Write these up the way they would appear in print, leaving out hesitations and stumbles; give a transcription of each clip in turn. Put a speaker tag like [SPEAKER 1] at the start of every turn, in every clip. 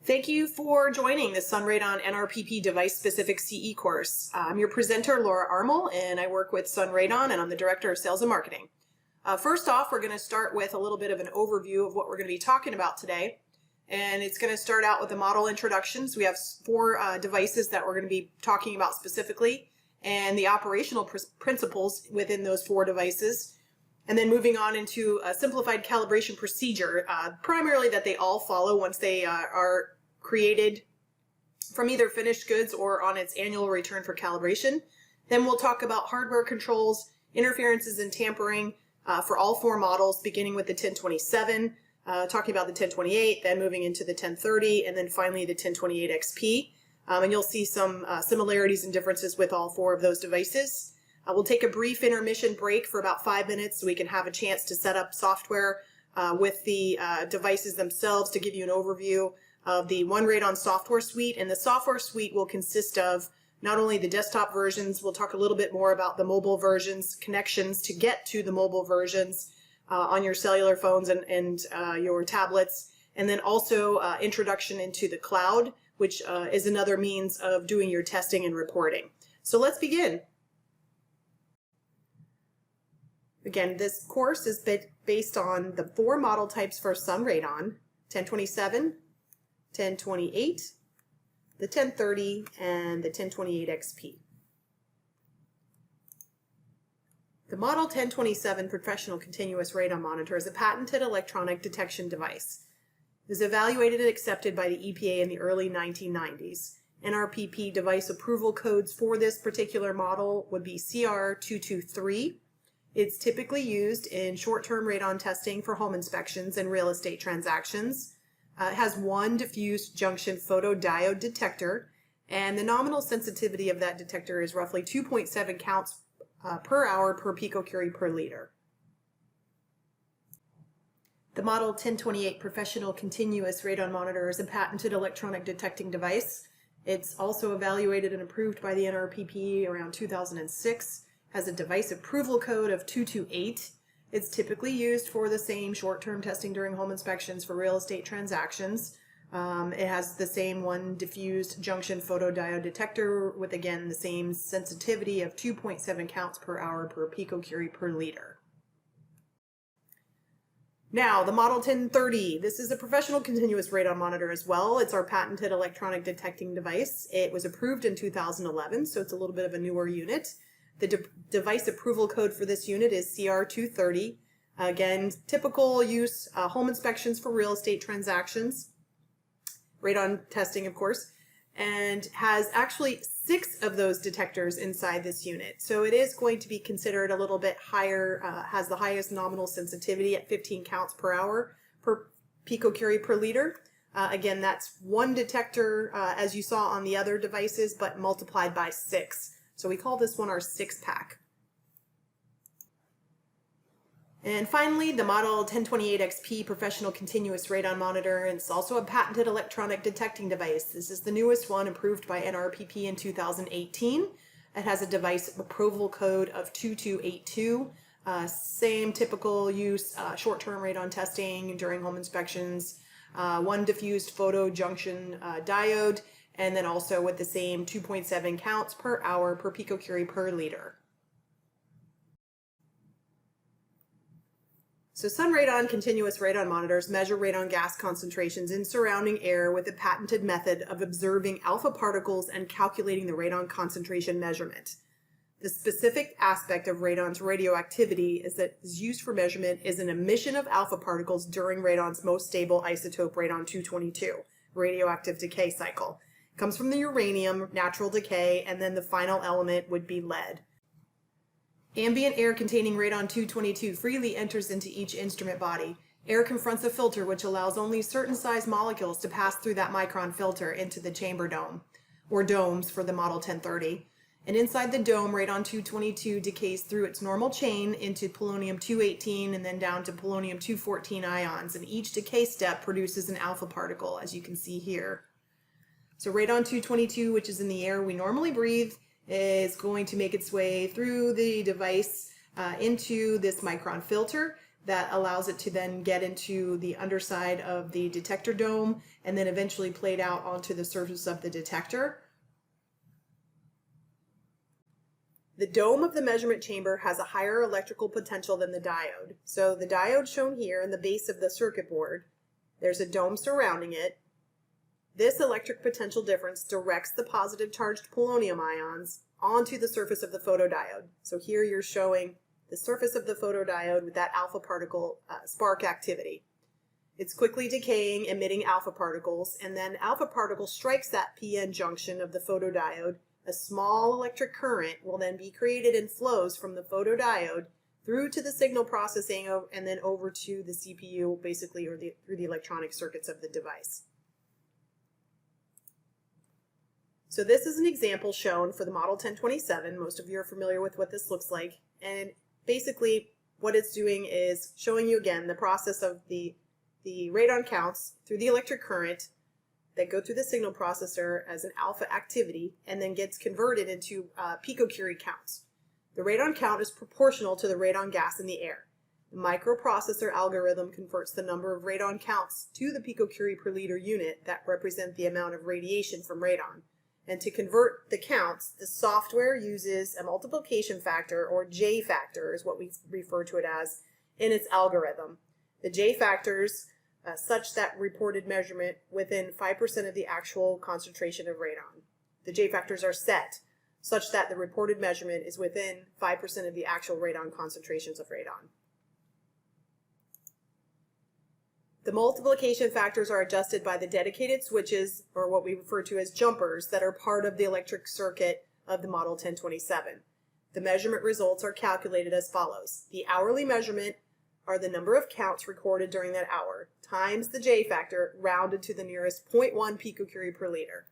[SPEAKER 1] Thank you for joining the SunRADON NRPP device-specific CE course. I'm your presenter, Laura Armul, and I work with SunRADON, and I'm the Director of Sales and Marketing. First off, we're going to start with a little bit of an overview of what we're going to be talking about today. And it's going to start out with the model introductions. We have four devices that we're going to be talking about specifically, and the operational principles within those four devices. And then moving on into a simplified calibration procedure, primarily that they all follow once they are created from either finished goods or on its annual return for calibration. Then we'll talk about hardware controls, interferences and tampering for all four models, beginning with the 1027, talking about the 1028, then moving into the 1030, and then finally the 1028 XP. And you'll see some similarities and differences with all four of those devices. We'll take a brief intermission break for about 5 minutes so we can have a chance to set up software with the devices themselves to give you an overview of the SunRADON software suite. And the software suite will consist of not only the desktop versions, we'll talk a little bit more about the mobile versions, connections to get to the mobile versions on your cellular phones and your tablets, and then also introduction into the cloud, which is another means of doing your testing and reporting. So let's begin. Again, this course is based on the four model types for SunRADON: 1027, 1028, the 1030, and the 1028 XP. The Model 1027 Professional Continuous Radon Monitor is a patented electronic detection device. It was evaluated and accepted by the EPA in the early 1990s. NRPP device approval codes for this particular model would be CR223. It's typically used in short-term radon testing for home inspections and real estate transactions. It has one diffused junction photodiode detector, and the nominal sensitivity of that detector is roughly 2.7 counts per hour per picocurie per liter. The Model 1028 Professional Continuous Radon Monitor is a patented electronic detecting device. It's also evaluated and approved by the NRPP around 2006. Has a device approval code of 228. It's typically used for the same short-term testing during home inspections for real estate transactions. It has the same one diffused junction photodiode detector with, again, the same sensitivity of 2.7 counts per hour per picocurie per liter. Now, the Model 1030. This is a professional continuous radon monitor as well. It's our patented electronic detecting device. It was approved in 2011, so it's a little bit of a newer unit. The device approval code for this unit is CR230. Again, typical use, home inspections for real estate transactions, radon testing, of course, and has actually 6 of those detectors inside this unit. So it is going to be considered a little bit higher, has the highest nominal sensitivity at 15 counts per hour per picocurie per liter. Again, that's one detector, as you saw on the other devices, but multiplied by 6. So we call this one our 6-pack. And finally, the Model 1028 XP Professional Continuous Radon Monitor. It's also a patented electronic detecting device. This is the newest one, approved by NRPP in 2018. It has a device approval code of 2282. Same typical use, short-term radon testing during home inspections, one diffused photo junction diode, and then also with the same 2.7 counts per hour per picocurie per liter. So SunRADON continuous radon monitors measure radon gas concentrations in surrounding air with a patented method of observing alpha particles and calculating the radon concentration measurement. The specific aspect of radon's radioactivity is that its used for measurement is an emission of alpha particles during radon's most stable isotope, radon-222, radioactive decay cycle. It comes from the uranium, natural decay, and then the final element would be lead. Ambient air containing radon-222 freely enters into each instrument body. Air confronts a filter which allows only certain size molecules to pass through that micron filter into the chamber dome, or domes for the Model 1030. And inside the dome, radon-222 decays through its normal chain into polonium-218 and then down to polonium-214 ions. And each decay step produces an alpha particle, as you can see here. So radon-222, which is in the air we normally breathe, is going to make its way through the device into this micron filter. that allows it to then get into the underside of the detector dome and then eventually played out onto the surface of the detector. The dome of the measurement chamber has a higher electrical potential than the diode. So the diode shown here in the base of the circuit board, there's a dome surrounding it. This electric potential difference directs the positive charged polonium ions onto the surface of the photodiode. So here you're showing the surface of the photodiode with that alpha particle spark activity. It's quickly decaying, emitting alpha particles, and then alpha particle strikes that PN junction of the photodiode. A small electric current will then be created and flows from the photodiode through to the signal processing and then over to the CPU, basically, or through the electronic circuits of the device. So this is an example shown for the Model 1027. Most of you are familiar with what this looks like. And basically what it's doing is showing you again the process of the radon counts through the electric current that go through the signal processor as an alpha activity and then gets converted into picocurie counts. The radon count is proportional to the radon gas in the air. The microprocessor algorithm converts the number of radon counts to the picocurie per liter unit that represent the amount of radiation from radon. And to convert the counts, the software uses a multiplication factor, or J factor is what we refer to it as, in its algorithm. The J factors such that reported measurement within 5% of the actual concentration of radon. The J factors are set such that the reported measurement is within 5% of the actual radon concentrations of radon. The multiplication factors are adjusted by the dedicated switches, or what we refer to as jumpers, that are part of the electric circuit of the Model 1027. The measurement results are calculated as follows. The hourly measurement are the number of counts recorded during that hour, times the J factor, rounded to the nearest 0.1 picocurie per liter.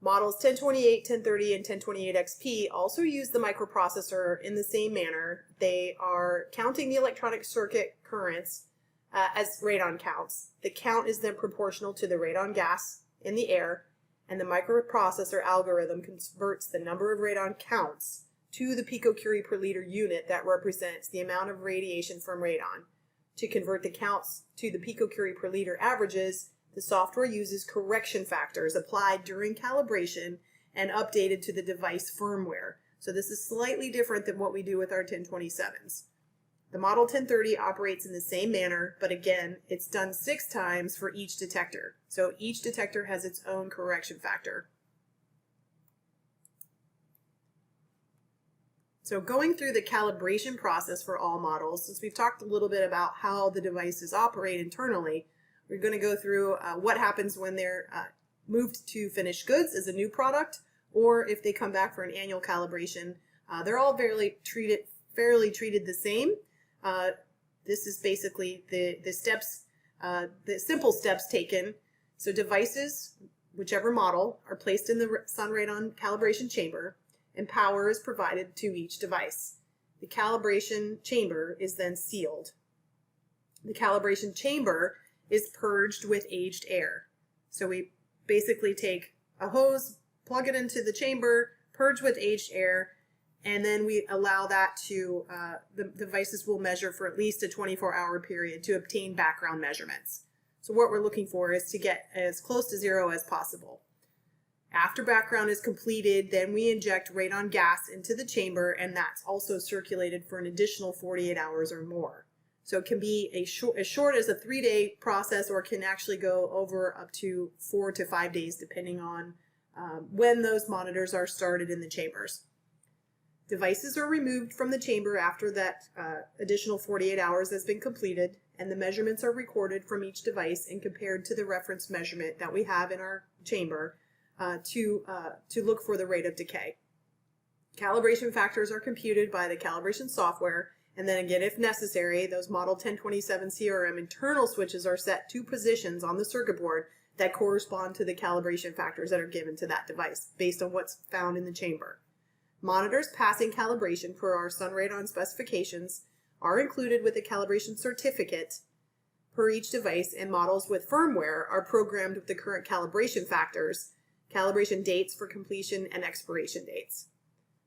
[SPEAKER 1] Models 1028, 1030, and 1028XP also use the microprocessor in the same manner. They are counting the electronic circuit currents as radon counts. The count is then proportional to the radon gas in the air, and the microprocessor algorithm converts the number of radon counts to the picocurie per liter unit that represents the amount of radiation from radon. To convert the counts to the picocurie per liter averages, the software uses correction factors applied during calibration and updated to the device firmware. So this is slightly different than what we do with our 1027s. The Model 1030 operates in the same manner, but again, it's done 6 times for each detector. So each detector has its own correction factor. So going through the calibration process for all models, since we've talked a little bit about how the devices operate internally, we're going to go through what happens when they're moved to finished goods as a new product, or if they come back for an annual calibration. They're all fairly treated the same. This is basically the steps, the simple steps taken. So devices, whichever model, are placed in the SunRADON calibration chamber, and power is provided to each device. The calibration chamber is then sealed. The calibration chamber is purged with aged air. So we basically take a hose, plug it into the chamber, purge with aged air, and then we allow that to, the devices will measure for at least a 24-hour period to obtain background measurements. So what we're looking for is to get as close to zero as possible. After background is completed, then we inject radon gas into the chamber, and that's also circulated for an additional 48 hours or more. So it can be as short as a 3-day process, or it can actually go over up to 4 to 5 days, depending on when those monitors are started in the chambers. Devices are removed from the chamber after that additional 48 hours has been completed, and the measurements are recorded from each device and compared to the reference measurement that we have in our chamber to look for the rate of decay. Calibration factors are computed by the calibration software, and then again, if necessary, those Model 1027 CRM internal switches are set to positions on the circuit board that correspond to the calibration factors that are given to that device based on what's found in the chamber. Monitors passing calibration per our SunRADON specifications are included with a calibration certificate per each device, and models with firmware are programmed with the current calibration factors, calibration dates for completion, and expiration dates.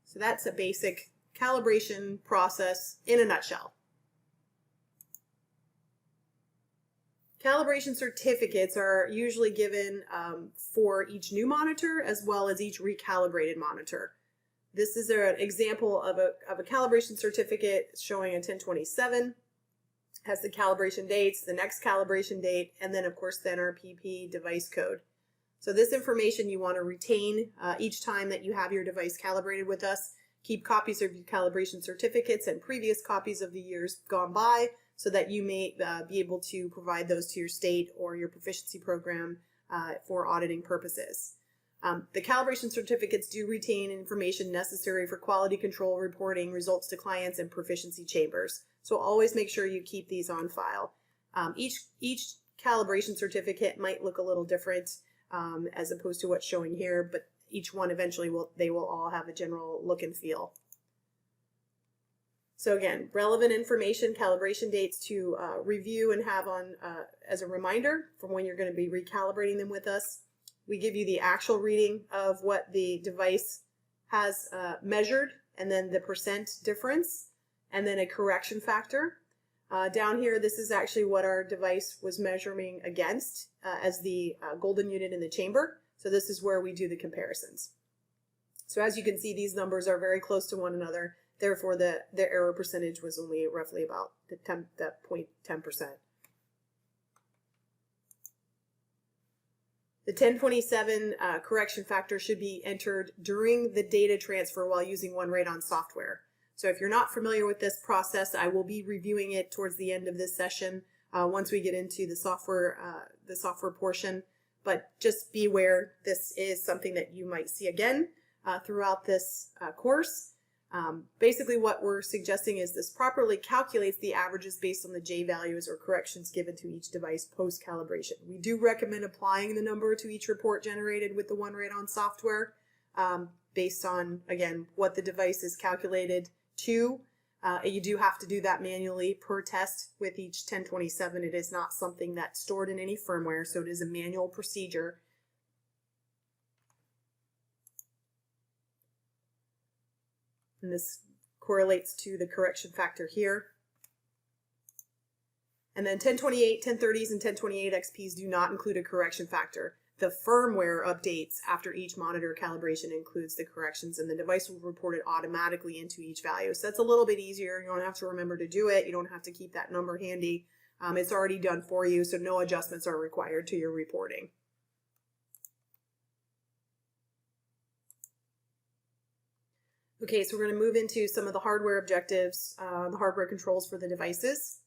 [SPEAKER 1] So that's a basic calibration process in a nutshell. Calibration certificates are usually given for each new monitor as well as each recalibrated monitor. This is an example of a calibration certificate showing a 1027, has the calibration dates, the next calibration date, and then of course the NRPP device code. So this information you want to retain each time that you have your device calibrated with us. Keep copies of your calibration certificates and previous copies of the years gone by so that you may be able to provide those to your state or your proficiency program for auditing purposes. The calibration certificates do retain information necessary for quality control, reporting results to clients, and proficiency chambers. So always make sure you keep these on file. Each calibration certificate might look a little different as opposed to what's showing here, but each one eventually they will all have a general look and feel. So again, relevant information, calibration dates to review and have on as a reminder from when you're going to be recalibrating them with us. We give you the actual reading of what the device has measured, and then the percent difference, and then a correction factor. Down here, this is actually what our device was measuring against as the golden unit in the chamber. So this is where we do the comparisons. So as you can see, these numbers are very close to one another. Therefore, the error percentage was only roughly about that 0.10%. The 1027 correction factor should be entered during the data transfer while using SunRADON software. So if you're not familiar with this process, I will be reviewing it towards the end of this session once we get into the software portion. But just be aware this is something that you might see again throughout this course. Basically what we're suggesting is this properly calculates the averages based on the J values or corrections given to each device post-calibration. We do recommend applying the number to each report generated with the SunRADON software based on, again, what the device is calculated to. You do have to do that manually per test with each 1027. It is not something that's stored in any firmware, so it is a manual procedure. And this correlates to the correction factor here. And then 1028, 1030s, and 1028 XPs do not include a correction factor. The firmware updates after each monitor calibration includes the corrections, and the device will report it automatically into each value. So that's a little bit easier. You don't have to remember to do it. You don't have to keep that number handy. It's already done for you, so no adjustments are required to your reporting. Okay, so we're going to move into some of the hardware objectives, the hardware controls for the devices.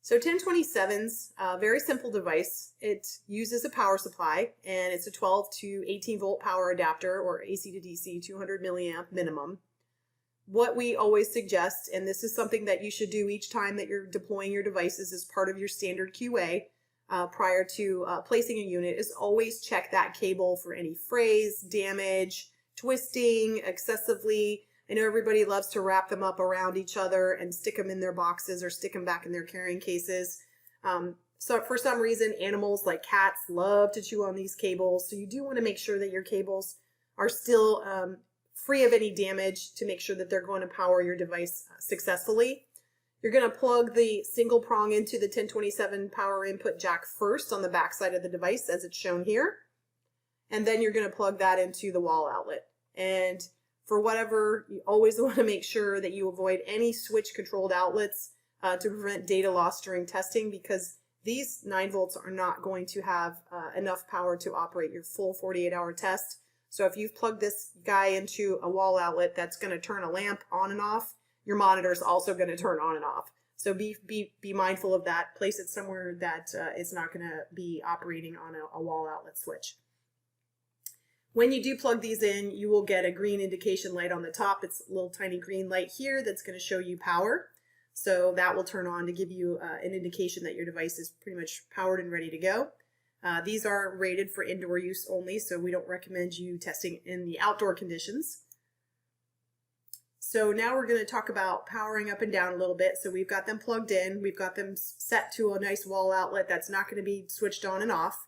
[SPEAKER 1] So 1027's a very simple device. It uses a power supply, and it's a 12 to 18 volt power adapter, or AC to DC, 200 milliamp minimum. What we always suggest, and this is something that you should do each time that you're deploying your devices as part of your standard QA prior to placing a unit, is always check that cable for any frays, damage, twisting excessively. I know everybody loves to wrap them up around each other and stick them in their boxes or stick them back in their carrying cases. So for some reason, animals like cats love to chew on these cables. So you do want to make sure that your cables are still free of any damage to make sure that they're going to power your device successfully. You're going to plug the single prong into the 1027 power input jack first on the back side of the device as it's shown here. And then you're going to plug that into the wall outlet. And for whatever, you always want to make sure that you avoid any switch controlled outlets to prevent data loss during testing, because these 9 volts are not going to have enough power to operate your full 48-hour test. So if you've plugged this guy into a wall outlet that's going to turn a lamp on and off, your monitor is also going to turn on and off. So be mindful of that. Place it somewhere that it's not going to be operating on a wall outlet switch. When you do plug these in, you will get a green indication light on the top. It's a little tiny green light here that's going to show you power. So that will turn on to give you an indication that your device is pretty much powered and ready to go. These are rated for indoor use only, so we don't recommend you testing in the outdoor conditions. So now we're going to talk about powering up and down a little bit. So we've got them plugged in. We've got them set to a nice wall outlet that's not going to be switched on and off.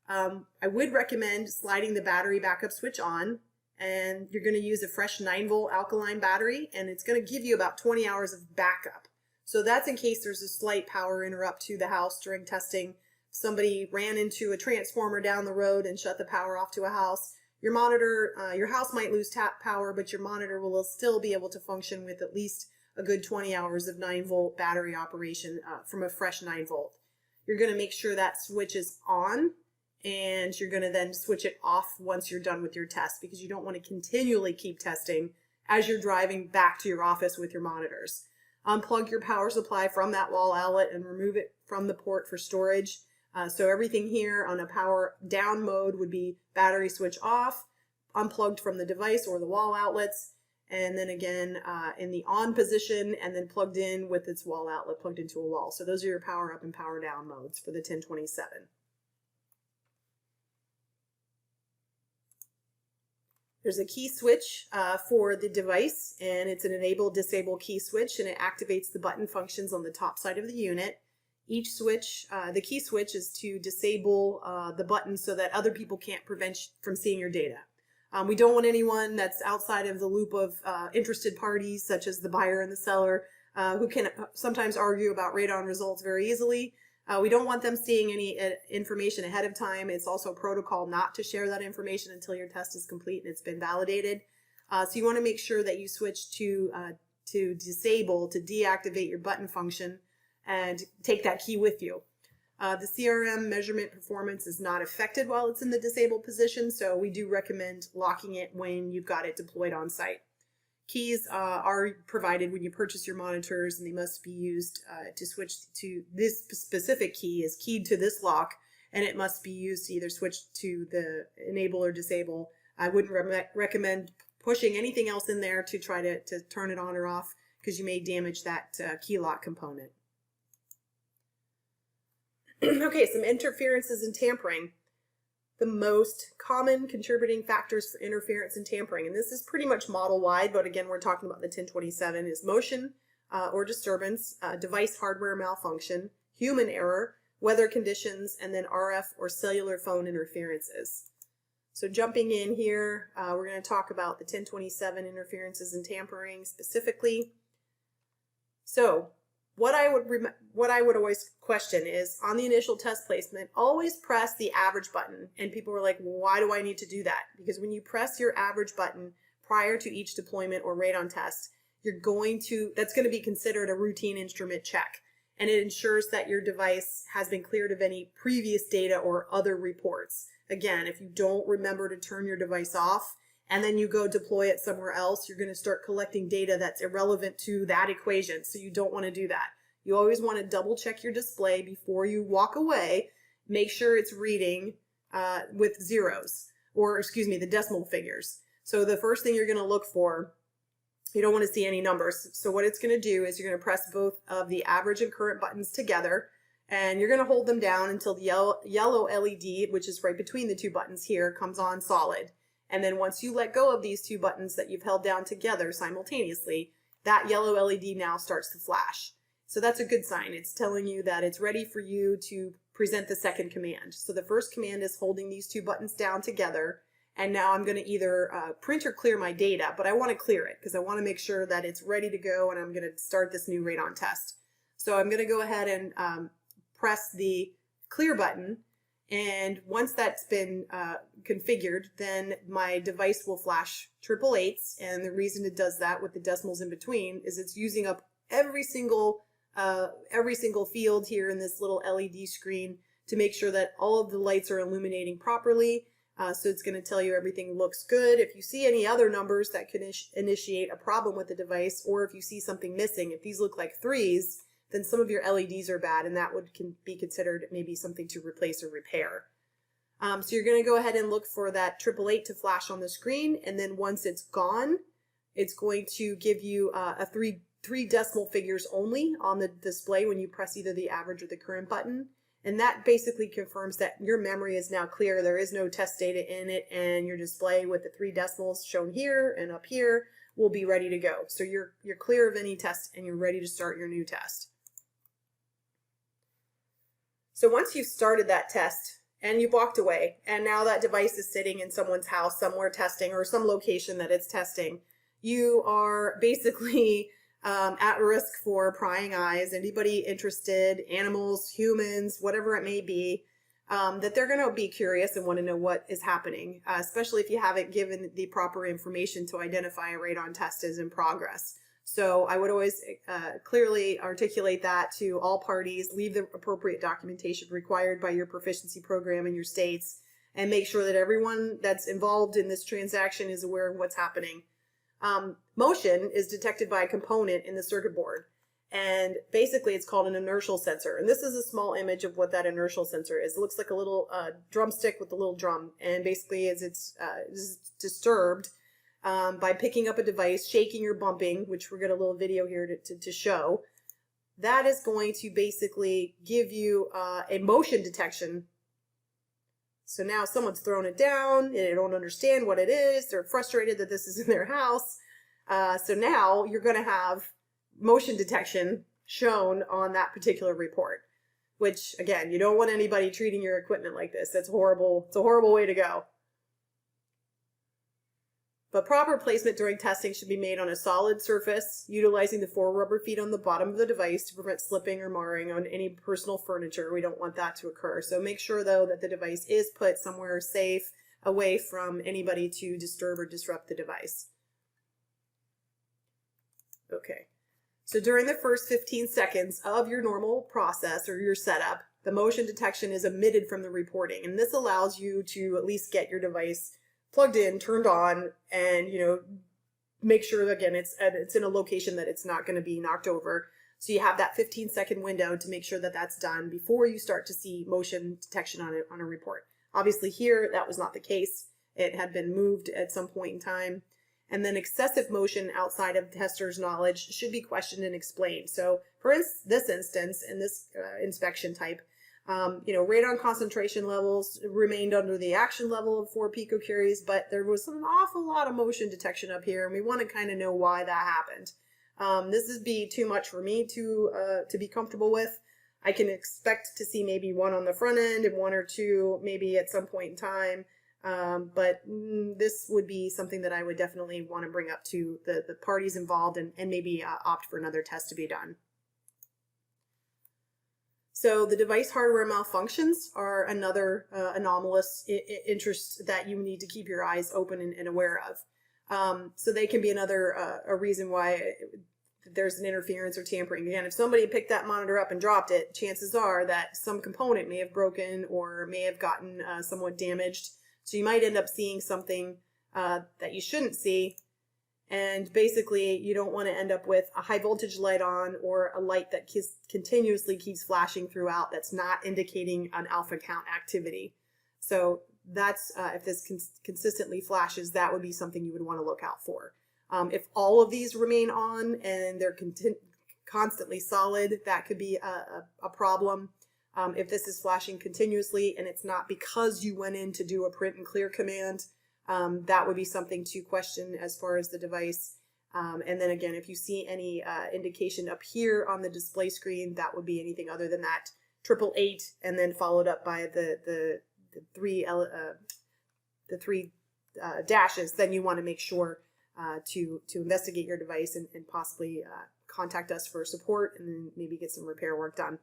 [SPEAKER 1] I would recommend sliding the battery backup switch on and you're going to use a fresh 9-volt alkaline battery, and it's going to give you about 20 hours of backup. So that's in case there's a slight power interrupt to the house during testing. Somebody ran into a transformer down the road and shut the power off to a house. Your monitor, your house might lose tap power, but your monitor will still be able to function with at least a good 20 hours of 9-volt battery operation from a fresh 9-volt. You're going to make sure that switch is on, and you're going to then switch it off once you're done with your test, because you don't want to continually keep testing as you're driving back to your office with your monitors. Unplug your power supply from that wall outlet and remove it from the port for storage. So everything here on a power down mode would be battery switch off, unplugged from the device or the wall outlets, and then again in the on position, and then plugged in with its wall outlet plugged into a wall. So those are your power up and power down modes for the 1027. There's a key switch for the device, and it's an enable-disable key switch, and it activates the button functions on the top side of the unit. Each switch, the key switch, is to disable the button so that other people can't prevent from seeing your data. We don't want anyone that's outside of the loop of interested parties, such as the buyer and the seller, who can sometimes argue about radon results very easily. We don't want them seeing any information ahead of time. It's also protocol not to share that information until your test is complete and it's been validated. So you want to make sure that you switch to disable, to deactivate your button function, and take that key with you. The CRM measurement performance is not affected while it's in the disabled position, so we do recommend locking it when you've got it deployed on site. Keys are provided when you purchase your monitors, and they must be used to switch to this specific key is keyed to this lock, and it must be used to either switch to the enable or disable. I wouldn't recommend pushing anything else in there to try to turn it on or off, because you may damage that key lock component. Okay, some interferences and tampering. The most common contributing factors for interference and tampering, and this is pretty much model-wide, but again, we're talking about the 1027, is motion or disturbance, device hardware malfunction, human error, weather conditions, and then RF or cellular phone interferences. So jumping in here, we're going to talk about the 1027 interferences and tampering specifically. So what I would always question is, on the initial test placement, always press the average button. And people were like, well, why do I need to do that? Because when you press your average button prior to each deployment or radon test, that's going to be considered a routine instrument check. And it ensures that your device has been cleared of any previous data or other reports. Again, if you don't remember to turn your device off, and then you go deploy it somewhere else, you're going to start collecting data that's irrelevant to that equation. So you don't want to do that. You always want to double check your display before you walk away. Make sure it's reading with zeros, or excuse me, the decimal figures. So the first thing you're going to look for, you don't want to see any numbers. So what it's going to do is you're going to press both of the average and current buttons together, and you're going to hold them down until the yellow LED, which is right between the two buttons here, comes on solid. And then once you let go of these two buttons that you've held down together simultaneously, that yellow LED now starts to flash. So that's a good sign. It's telling you that it's ready for you to present the second command. So the first command is holding these two buttons down together. And now I'm going to either print or clear my data, but I want to clear it because I want to make sure that it's ready to go, and I'm going to start this new radon test. So I'm going to go ahead and press the clear button. And once that's been configured, then my device will flash 888s. And the reason it does that with the decimals in between is it's using up every single field here in this little LED screen to make sure that all of the lights are illuminating properly. So it's going to tell you everything looks good. If you see any other numbers that could initiate a problem with the device, or if you see something missing, if these look like 3s, then some of your LEDs are bad, and that would be considered maybe something to replace or repair. So you're going to go ahead and look for that 888 to flash on the screen, and then once it's gone, it's going to give you a three decimal figures only on the display when you press either the average or the current button. And that basically confirms that your memory is now clear. There is no test data in it, and your display with the 3 decimals shown here and up here will be ready to go. So you're clear of any test, and you're ready to start your new test. So once you've started that test, and you walked away, and now that device is sitting in someone's house somewhere testing, or some location that it's testing, you are basically at risk for prying eyes, anybody interested, animals, humans, whatever it may be, that they're going to be curious and want to know what is happening, especially if you haven't given the proper information to identify a radon test is in progress. So I would always clearly articulate that to all parties, leave the appropriate documentation required by your proficiency program in your states, and make sure that everyone that's involved in this transaction is aware of what's happening. Motion is detected by a component in the circuit board, and basically it's called an inertial sensor. And this is a small image of what that inertial sensor is. It looks like a little drumstick with a little drum, and basically as it's disturbed by picking up a device, shaking or bumping, which we're got a little video here to show, that is going to basically give you a motion detection. So now someone's thrown it down, they don't understand what it is, they're frustrated that this is in their house. So now you're going to have motion detection shown on that particular report, which again, you don't want anybody treating your equipment like this. That's horrible. It's a horrible way to go. But proper placement during testing should be made on a solid surface, utilizing the 4 rubber feet on the bottom of the device to prevent slipping or marring on any personal furniture. We don't want that to occur. So make sure, though, that the device is put somewhere safe, away from anybody to disturb or disrupt the device. Okay. So during the first 15 seconds of your normal process or your setup, the motion detection is omitted from the reporting. And this allows you to at least get your device plugged in, turned on, and make sure that, again, it's in a location that it's not going to be knocked over. So you have that 15-second window to make sure that that's done before you start to see motion detection on a report. Obviously here that was not the case. It had been moved at some point in time. And then excessive motion outside of tester's knowledge should be questioned and explained. So for this instance, in this inspection type, radon concentration levels remained under the action level of 4 picocuries, but there was an awful lot of motion detection up here, and we want to kind of know why that happened. This would be too much for me to be comfortable with. I can expect to see maybe 1 on the front end and 1 or 2 maybe at some point in time, but this would be something that I would definitely want to bring up to the parties involved and maybe opt for another test to be done. So the device hardware malfunctions are another anomalous interest that you need to keep your eyes open and aware of. So they can be another a reason why there's an interference or tampering. Again, if somebody picked that monitor up and dropped it, chances are that some component may have broken or may have gotten somewhat damaged. So you might end up seeing something that you shouldn't see. And basically, you don't want to end up with a high voltage light on or a light that continuously keeps flashing throughout that's not indicating an alpha count activity. So that's, if this consistently flashes, that would be something you would want to look out for. If all of these remain on and they're constantly solid, that could be a problem. If this is flashing continuously and it's not because you went in to do a print and clear command, that would be something to question as far as the device. And then again, if you see any indication up here on the display screen, that would be anything other than that 888 and then followed up by the three dashes, then you want to make sure to investigate your device and possibly contact us for support and then maybe get some repair work done.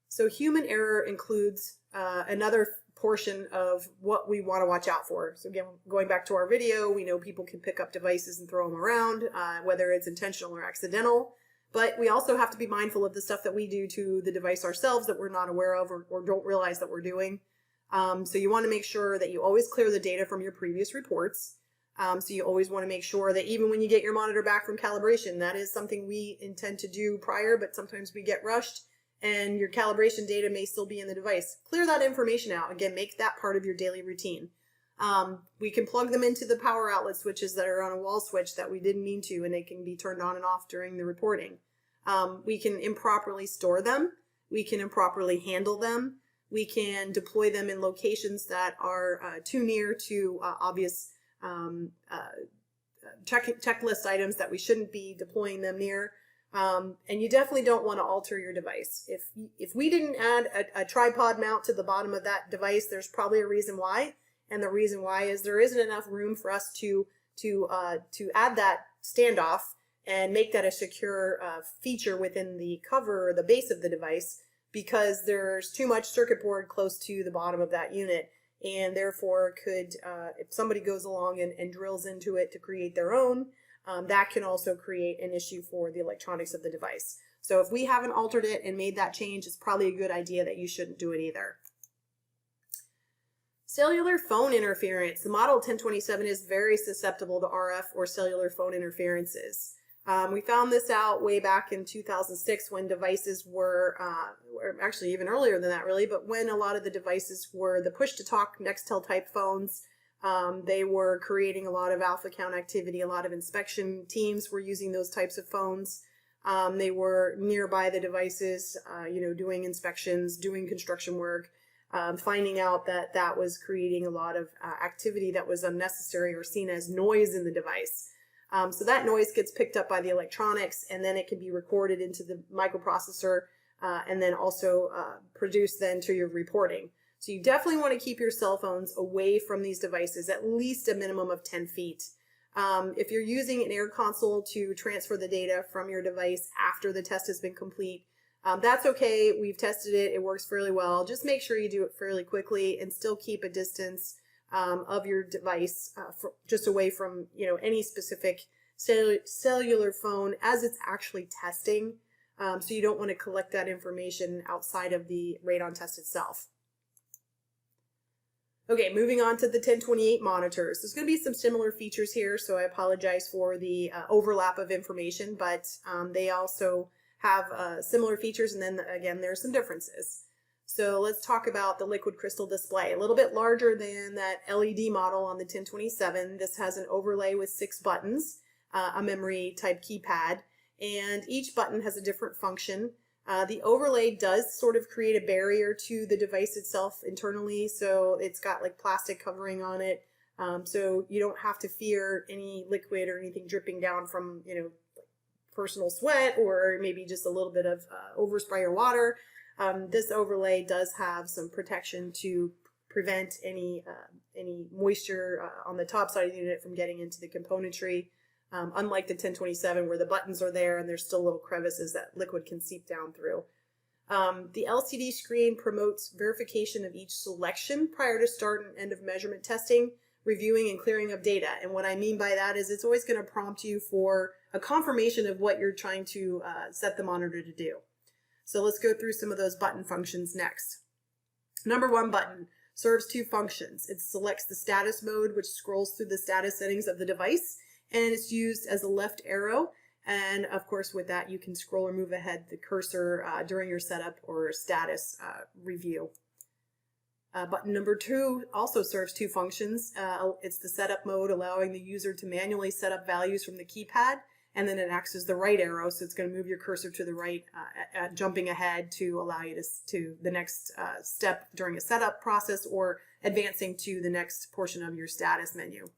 [SPEAKER 1] So human error includes another portion of what we want to watch out for. So again, going back to our video, we know people can pick up devices and throw them around, whether it's intentional or accidental, but we also have to be mindful of the stuff that we do to the device ourselves that we're not aware of or don't realize that we're doing. So you want to make sure that you always clear the data from your previous reports. So you always want to make sure that even when you get your monitor back from calibration, that is something we intend to do prior, but sometimes we get rushed and your calibration data may still be in the device. Clear that information out. Again, make that part of your daily routine. We can plug them into the power outlet switches that are on a wall switch that we didn't mean to, and they can be turned on and off during the reporting. We can improperly store them. We can improperly handle them. We can deploy them in locations that are too near to obvious checklist items that we shouldn't be deploying them near. And you definitely don't want to alter your device. If we didn't add a tripod mount to the bottom of that device, there's probably a reason why. And the reason why is there isn't enough room for us to add that standoff and make that a secure feature within the cover or the base of the device, because there's too much circuit board close to the bottom of that unit, and therefore could, if somebody goes along and drills into it to create their own, that can also create an issue for the electronics of the device. So if we haven't altered it and made that change, it's probably a good idea that you shouldn't do it either. Cellular phone interference. The model 1027 is very susceptible to RF or cellular phone interferences. We found this out way back in 2006 when devices were, or actually even earlier than that really, but when a lot of the devices were the push-to-talk Nextel type phones. They were creating a lot of alpha count activity. A lot of inspection teams were using those types of phones. They were nearby the devices, doing inspections, doing construction work, finding out that that was creating a lot of activity that was unnecessary or seen as noise in the device. So that noise gets picked up by the electronics, and then it can be recorded into the microprocessor, and then also produced then to your reporting. So you definitely want to keep your cell phones away from these devices, at least a minimum of 10 feet. If you're using an air console to transfer the data from your device after the test has been complete, that's okay. We've tested it. It works fairly well. Just make sure you do it fairly quickly and still keep a distance of your device just away from any specific cellular phone as it's actually testing. So you don't want to collect that information outside of the radon test itself. Okay, moving on to the 1028 monitors. There's going to be some similar features here, so I apologize for the overlap of information, but they also have similar features, and then again, there's some differences. So let's talk about the liquid crystal display. A little bit larger than that LED model on the 1027. This has an overlay with 6 buttons, a memory type keypad, and each button has a different function. The overlay does sort of create a barrier to the device itself internally, so it's got like plastic covering on it, so you don't have to fear any liquid or anything dripping down from personal sweat or maybe just a little bit of overspray or water. This overlay does have some protection to prevent any moisture on the top side of the unit from getting into the componentry. Unlike the 1027 where the buttons are there and there's still little crevices that liquid can seep down through. The LCD screen promotes verification of each selection prior to start and end of measurement testing, reviewing and clearing of data. And what I mean by that is it's always going to prompt you for a confirmation of what you're trying to set the monitor to do. So let's go through some of those button functions next. Number 1 button serves 2 functions. It selects the status mode, which scrolls through the status settings of the device, and it's used as a left arrow, and of course with that you can scroll or move ahead the cursor during your setup or status review. Button number 2 also serves 2 functions. It's the setup mode, allowing the user to manually set up values from the keypad, and then it acts as the right arrow, so it's going to move your cursor to the right, jumping ahead to allow you to the next step during a setup process or advancing to the next portion of your status menu.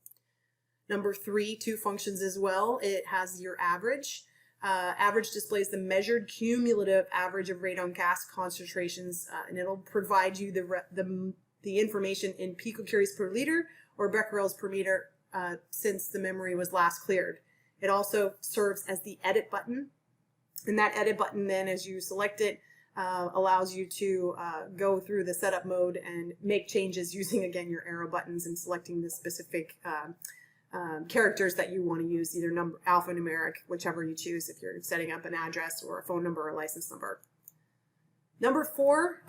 [SPEAKER 1] Number 3, 2 functions as well. It has your average. Average displays the measured cumulative average of radon gas concentrations, and it'll provide you the information in picocuries per liter or becquerels per meter since the memory was last cleared. It also serves as the edit button, and that edit button then, as you select it, allows you to go through the setup mode and make changes using again your arrow buttons and selecting the specific characters that you want to use, either alphanumeric, whichever you choose if you're setting up an address or a phone number or a license number. Number 4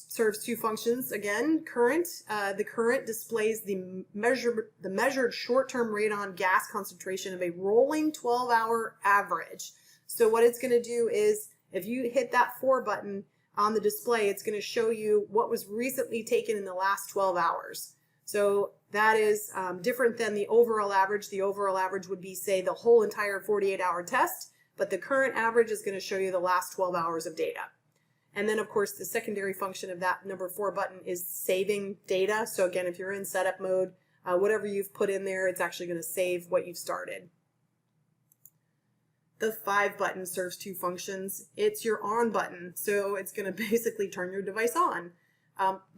[SPEAKER 1] serves 2 functions. Again, current. The current displays the measured short-term radon gas concentration of a rolling 12-hour average. So what it's going to do is, if you hit that 4 button on the display, it's going to show you what was recently taken in the last 12 hours. So that is different than the overall average. The overall average would be, say, the whole entire 48-hour test, but the current average is going to show you the last 12 hours of data. And then, of course, the secondary function of that number 4 button is saving data. So again, if you're in setup mode, whatever you've put in there, it's actually going to save what you've started. The 5 button serves 2 functions. It's your on button, so it's going to basically turn your device on.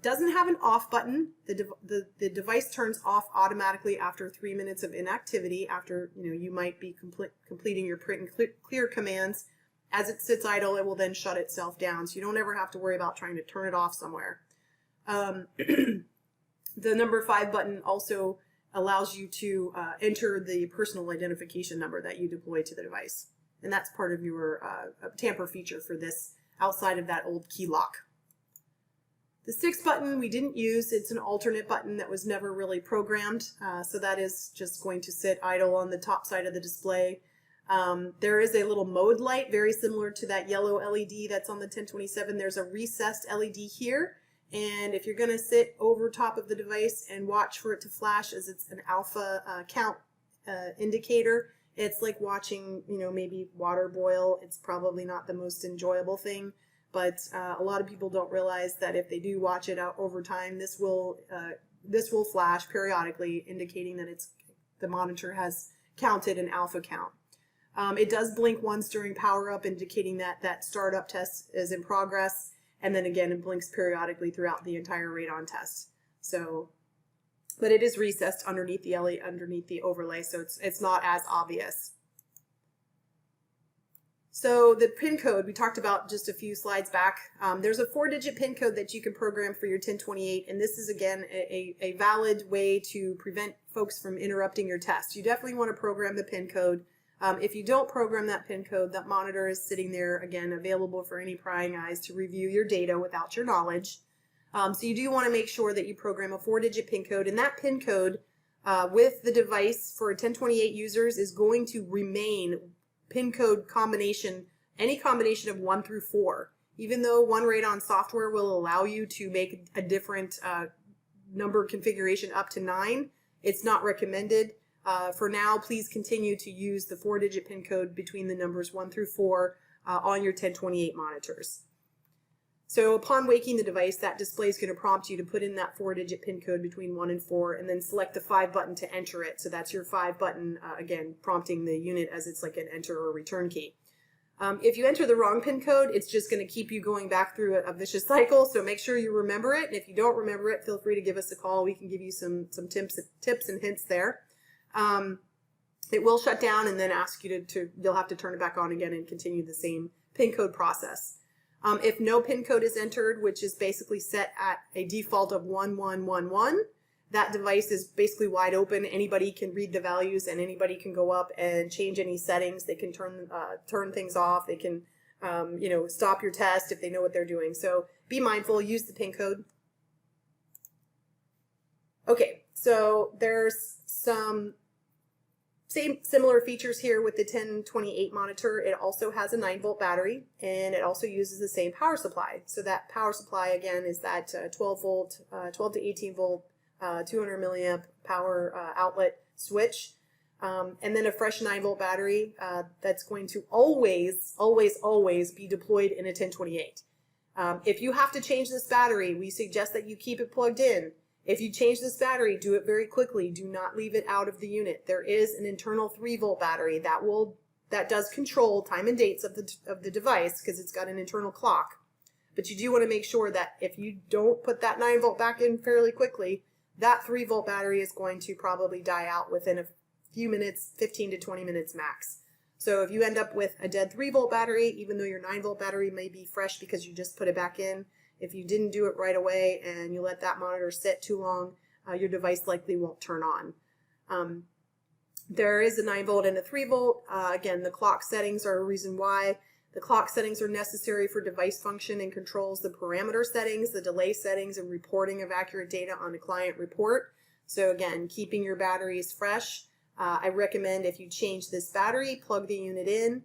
[SPEAKER 1] Doesn't have an off button. The device turns off automatically after 3 minutes of inactivity, after you might be completing your print and clear commands. As it sits idle, it will then shut itself down, so you don't ever have to worry about trying to turn it off somewhere. The number 5 button also allows you to enter the personal identification number that you deploy to the device. And that's part of your tamper feature for this, outside of that old key lock. The 6 button we didn't use. It's an alternate button that was never really programmed. So that is just going to sit idle on the top side of the display. There is a little mode light, very similar to that yellow LED that's on the 1027. There's a recessed LED here. And if you're going to sit over top of the device and watch for it to flash, as it's an alpha count indicator, it's like watching, maybe water boil. It's probably not the most enjoyable thing, but a lot of people don't realize that if they do watch it out over time, this will flash periodically, indicating that the monitor has counted an alpha count. It does blink once during power up, indicating that startup test is in progress. And then again, it blinks periodically throughout the entire radon test. So, but it is recessed underneath the LED, underneath the overlay, so it's not as obvious. So the pin code we talked about just a few slides back. There's a 4-digit pin code that you can program for your 1028, and this is again a valid way to prevent folks from interrupting your test. You definitely want to program the pin code. If you don't program that pin code, that monitor is sitting there, again, available for any prying eyes to review your data without your knowledge. So you do want to make sure that you program a 4-digit pin code, and that pin code with the device for 1028 users is going to remain pin code combination, any combination of 1 through 4. Even though SunRADON software will allow you to make a different number configuration up to 9, it's not recommended. For now, please continue to use the 4-digit pin code between the numbers 1 through 4 on your 1028 monitors. So upon waking the device, that display is going to prompt you to put in that 4-digit pin code between 1 and 4, and then select the 5 button to enter it. So that's your 5 button, again, prompting the unit as it's like an enter or return key. If you enter the wrong pin code, it's just going to keep you going back through a vicious cycle, so make sure you remember it. And if you don't remember it, feel free to give us a call. We can give you some tips and hints there. It will shut down and then ask you you'll have to turn it back on again and continue the same pin code process. If no pin code is entered, which is basically set at a default of 1111, that device is basically wide open. Anybody can read the values and anybody can go up and change any settings. They can turn things off. They can, stop your test if they know what they're doing. So be mindful, use the pin code. Okay, so there's some similar features here with the 1028 monitor. It also has a 9-volt battery, and it also uses the same power supply. So that power supply, again, is that 12 to 18 volt, 200 milliamp power outlet switch. And then a fresh 9-volt battery that's going to always be deployed in a 1028. If you have to change this battery, we suggest that you keep it plugged in. If you change this battery, do it very quickly. Do not leave it out of the unit. There is an internal 3-volt battery that does control time and dates of the device, because it's got an internal clock. But you do want to make sure that if you don't put that 9-volt back in fairly quickly, that 3-volt battery is going to probably die out within a few minutes, 15 to 20 minutes max. So if you end up with a dead 3-volt battery, even though your 9-volt battery may be fresh because you just put it back in, if you didn't do it right away and you let that monitor sit too long, your device likely won't turn on. There is a 9-volt and a 3-volt. Again, the clock settings are a reason why. The clock settings are necessary for device function and controls the parameter settings, the delay settings, and reporting of accurate data on a client report. So again, keeping your batteries fresh. I recommend if you change this battery, plug the unit in.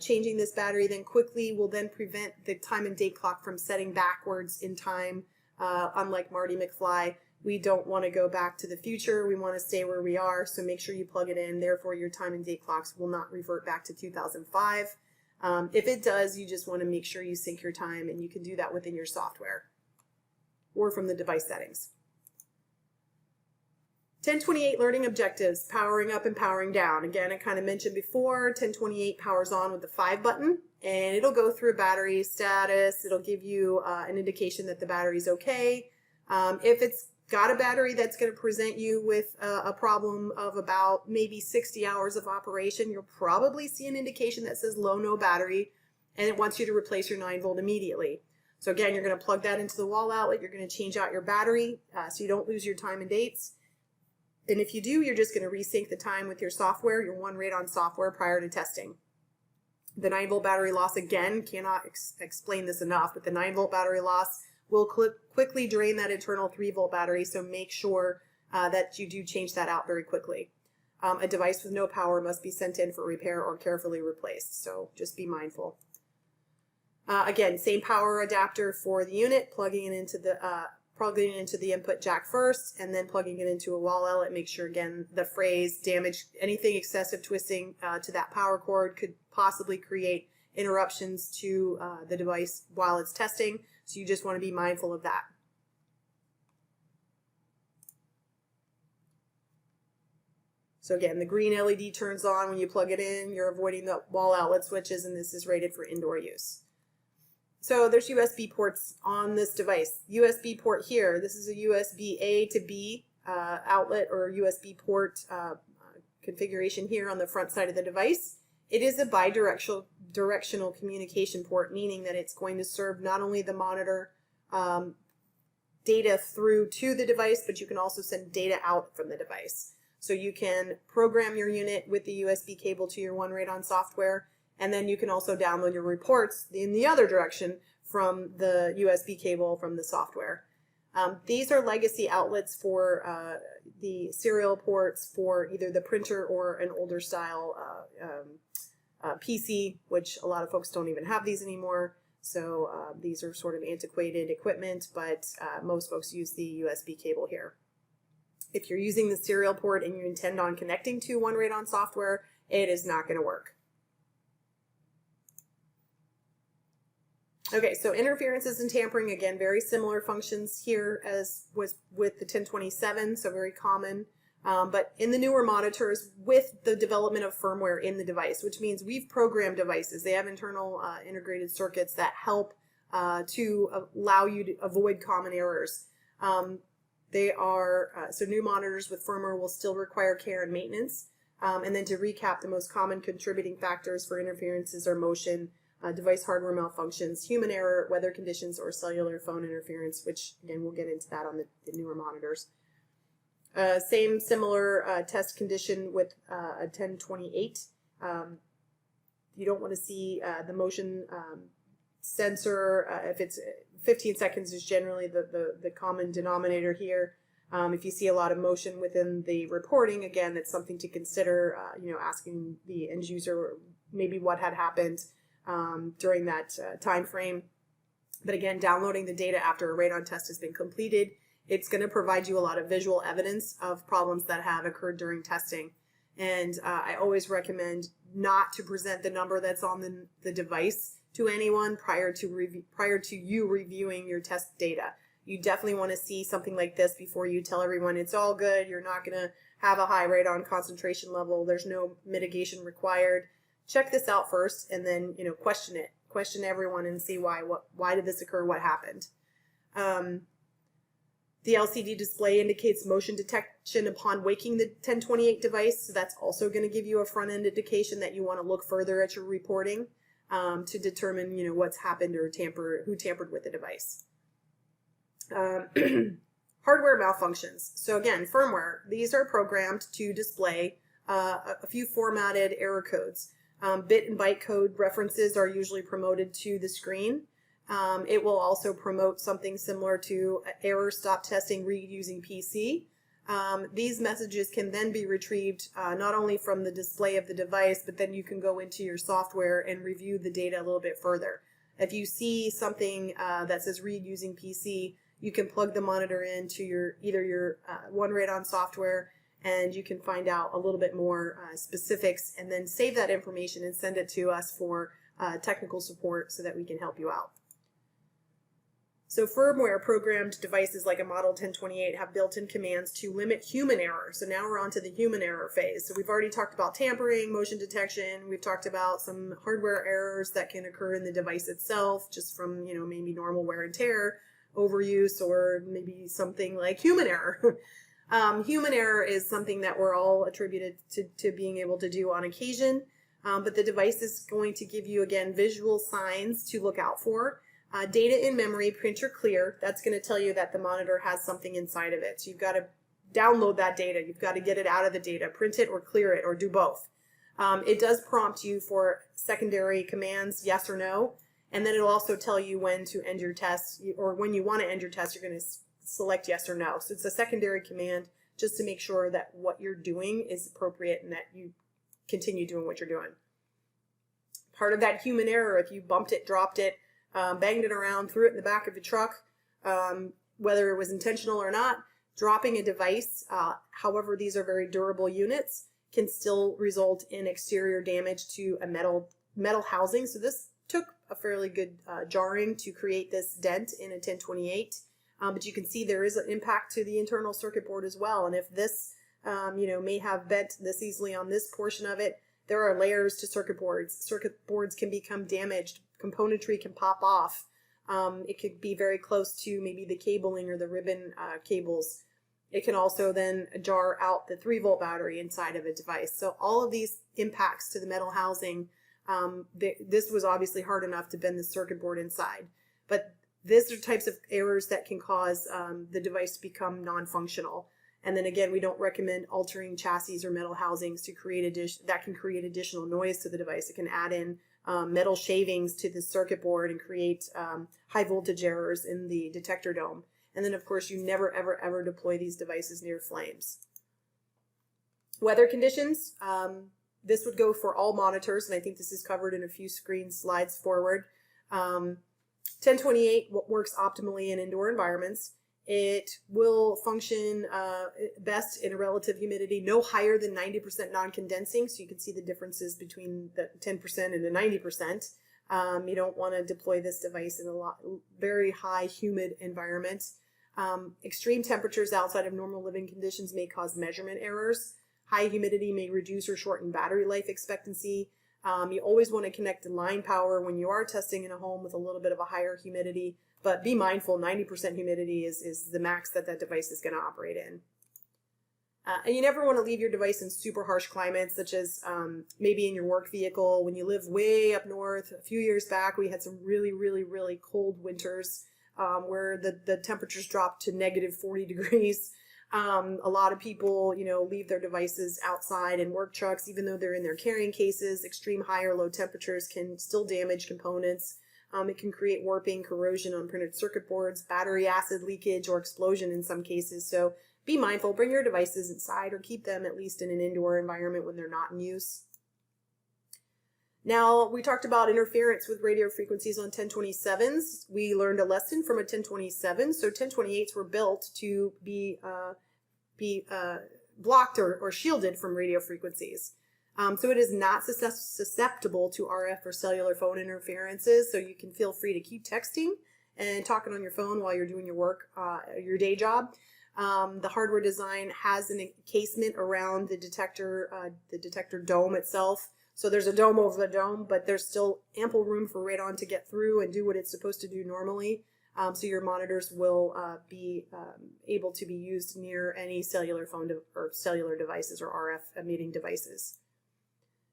[SPEAKER 1] Changing this battery then quickly will then prevent the time and date clock from setting backwards in time. Unlike Marty McFly, we don't want to go back to the future. We want to stay where we are, so make sure you plug it in. Therefore, your time and date clocks will not revert back to 2005. If it does, you just want to make sure you sync your time, and you can do that within your software or from the device settings. 1028 learning objectives, powering up and powering down. Again, I kind of mentioned before, 1028 powers on with the 5 button, and it'll go through battery status. It'll give you an indication that the battery's okay. If it's got a battery that's going to present you with a problem of about maybe 60 hours of operation, you'll probably see an indication that says low, no battery, and it wants you to replace your 9-volt immediately. So again, you're going to plug that into the wall outlet. You're going to change out your battery so you don't lose your time and dates. And if you do, you're just going to resync the time with your software, your SunRADON software, prior to testing. The 9-volt battery loss, again, cannot explain this enough, but the 9-volt battery loss will quickly drain that internal 3-volt battery, so make sure that you do change that out very quickly. A device with no power must be sent in for repair or carefully replaced, so just be mindful. Again, same power adapter for the unit, plugging it into the input jack first, and then plugging it into a wall outlet. Make sure, again, the phrase damage, anything excessive twisting to that power cord could possibly create interruptions to the device while it's testing, so you just want to be mindful of that. So again, the green LED turns on when you plug it in. You're avoiding the wall outlet switches, and this is rated for indoor use. So there's USB ports on this device. USB port here, this is a USB A to B outlet or USB port configuration here on the front side of the device. It is a directional communication port, meaning that it's going to serve not only the monitor data through to the device, but you can also send data out from the device. So you can program your unit with the USB cable to your SunRADON software, and then you can also download your reports in the other direction from the USB cable from the software. These are legacy outlets for the serial ports for either the printer or an older style PC, which a lot of folks don't even have these anymore. So these are sort of antiquated equipment, but most folks use the USB cable here. If you're using the serial port and you intend on connecting to SunRADON software, it is not going to work. Okay, so interferences and tampering, again, very similar functions here as was with the 1027, so very common. But in the newer monitors, with the development of firmware in the device, which means we've programmed devices. They have internal integrated circuits that help to allow you to avoid common errors. So new monitors with firmware will still require care and maintenance. And then to recap, the most common contributing factors for interferences are motion, device hardware malfunctions, human error, weather conditions, or cellular phone interference, which, again, we'll get into that on the newer monitors. Similar test condition with a 1028. You don't want to see the motion sensor. If it's 15 seconds is generally the common denominator here. If you see a lot of motion within the reporting, again, it's something to consider, asking the end user maybe what had happened during that time frame. But again, downloading the data after a radon test has been completed, it's going to provide you a lot of visual evidence of problems that have occurred during testing. And I always recommend not to present the number that's on the device to anyone prior to you reviewing your test data. You definitely want to see something like this before you tell everyone it's all good, you're not going to have a high radon concentration level, there's no mitigation required. Check this out first, and then question it. Question everyone and see why did this occur, what happened. The LCD display indicates motion detection upon waking the 1028 device, so that's also going to give you a front-end indication that you want to look further at your reporting to determine what's happened or who tampered with the device. Hardware malfunctions. So again, firmware. These are programmed to display a few formatted error codes. Bit and byte code references are usually promoted to the screen. It will also promote something similar to error stop testing read using PC. These messages can then be retrieved not only from the display of the device, but then you can go into your software and review the data a little bit further. If you see something that says read using PC, you can plug the monitor into either your SunRADON software, and you can find out a little bit more specifics, and then save that information and send it to us for technical support so that we can help you out. So firmware programmed devices like a Model 1028 have built-in commands to limit human error. So now we're on to the human error phase. So we've already talked about tampering, motion detection. We've talked about some hardware errors that can occur in the device itself, just from, maybe normal wear and tear, overuse, or maybe something like human error. Human error is something that we're all attributed to being able to do on occasion. But the device is going to give you, again, visual signs to look out for. Data in memory, print or clear, that's going to tell you that the monitor has something inside of it. So you've got to download that data. You've got to get it out of the data, print it or clear it, or do both. It does prompt you for secondary commands, yes or no, and then it'll also tell you when to end your test, or when you want to end your test, you're going to select yes or no. So it's a secondary command just to make sure that what you're doing is appropriate and that you continue doing what you're doing. Part of that human error, if you bumped it, dropped it, banged it around, threw it in the back of the truck, whether it was intentional or not, dropping a device, however these are very durable units, can still result in exterior damage to a metal housing. So this took a fairly good jarring to create this dent in a 1028, but you can see there is an impact to the internal circuit board as well. And if this may have bent this easily on this portion of it, there are layers to circuit boards. Circuit boards can become damaged. Componentry can pop off. It could be very close to maybe the cabling or the ribbon cables. It can also then jar out the 3-volt battery inside of a device. So all of these impacts to the metal housing, this was obviously hard enough to bend the circuit board inside. But these are types of errors that can cause the device to become non-functional. And then again, we don't recommend altering chassis or metal housings to create that can create additional noise to the device. It can add in metal shavings to the circuit board and create high voltage errors in the detector dome. And then of course you never ever ever deploy these devices near flames. Weather conditions, this would go for all monitors, and I think this is covered in a few slides forward. 1028 works optimally in indoor environments. It will function best in a relative humidity no higher than 90% non-condensing, so you can see the differences between the 10% and the 90%. You don't want to deploy this device in a very high humid environment. Extreme temperatures outside of normal living conditions may cause measurement errors. High humidity may reduce or shorten battery life expectancy. You always want to connect to line power when you are testing in a home with a little bit of a higher humidity. But be mindful, 90% humidity is the max that device is going to operate in. And you never want to leave your device in super harsh climates, such as maybe in your work vehicle. When you live way up north, a few years back, we had some really, really, really cold winters where the temperatures dropped to negative 40 degrees. A lot of people, leave their devices outside in work trucks, even though they're in their carrying cases. Extreme high or low temperatures can still damage components. It can create warping, corrosion on printed circuit boards, battery acid leakage, or explosion in some cases. So be mindful, bring your devices inside or keep them at least in an indoor environment when they're not in use. Now, we talked about interference with radio frequencies on 1027s. We learned a lesson from a 1027. So 1028s were built to be blocked or shielded from radio frequencies. So it is not susceptible to RF or cellular phone interferences, so you can feel free to keep texting and talking on your phone while you're doing your work, your day job. The hardware design has an encasement around the detector dome itself. So there's a dome over the dome, but there's still ample room for radon to get through and do what it's supposed to do normally. So your monitors will be able to be used near any cellular phone or cellular devices or RF emitting devices.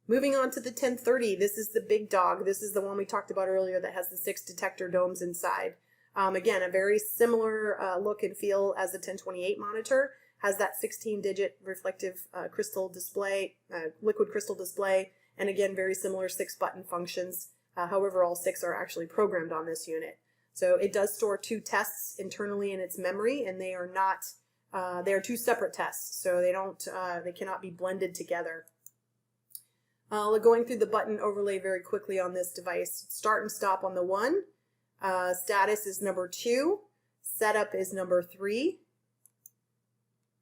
[SPEAKER 1] Moving on to the 1030, this is the big dog. This is the one we talked about earlier that has the 6 detector domes inside. Again, a very similar look and feel as the 1028 monitor. Has that 16-digit reflective crystal display, liquid crystal display, and again, very similar 6-button functions. However, all 6 are actually programmed on this unit. So it does store 2 tests internally in its memory, and they are not, they are 2 separate tests. So they cannot be blended together. Going through the button overlay very quickly on this device. Start and stop on the 1. Status is number 2. Setup is number 3.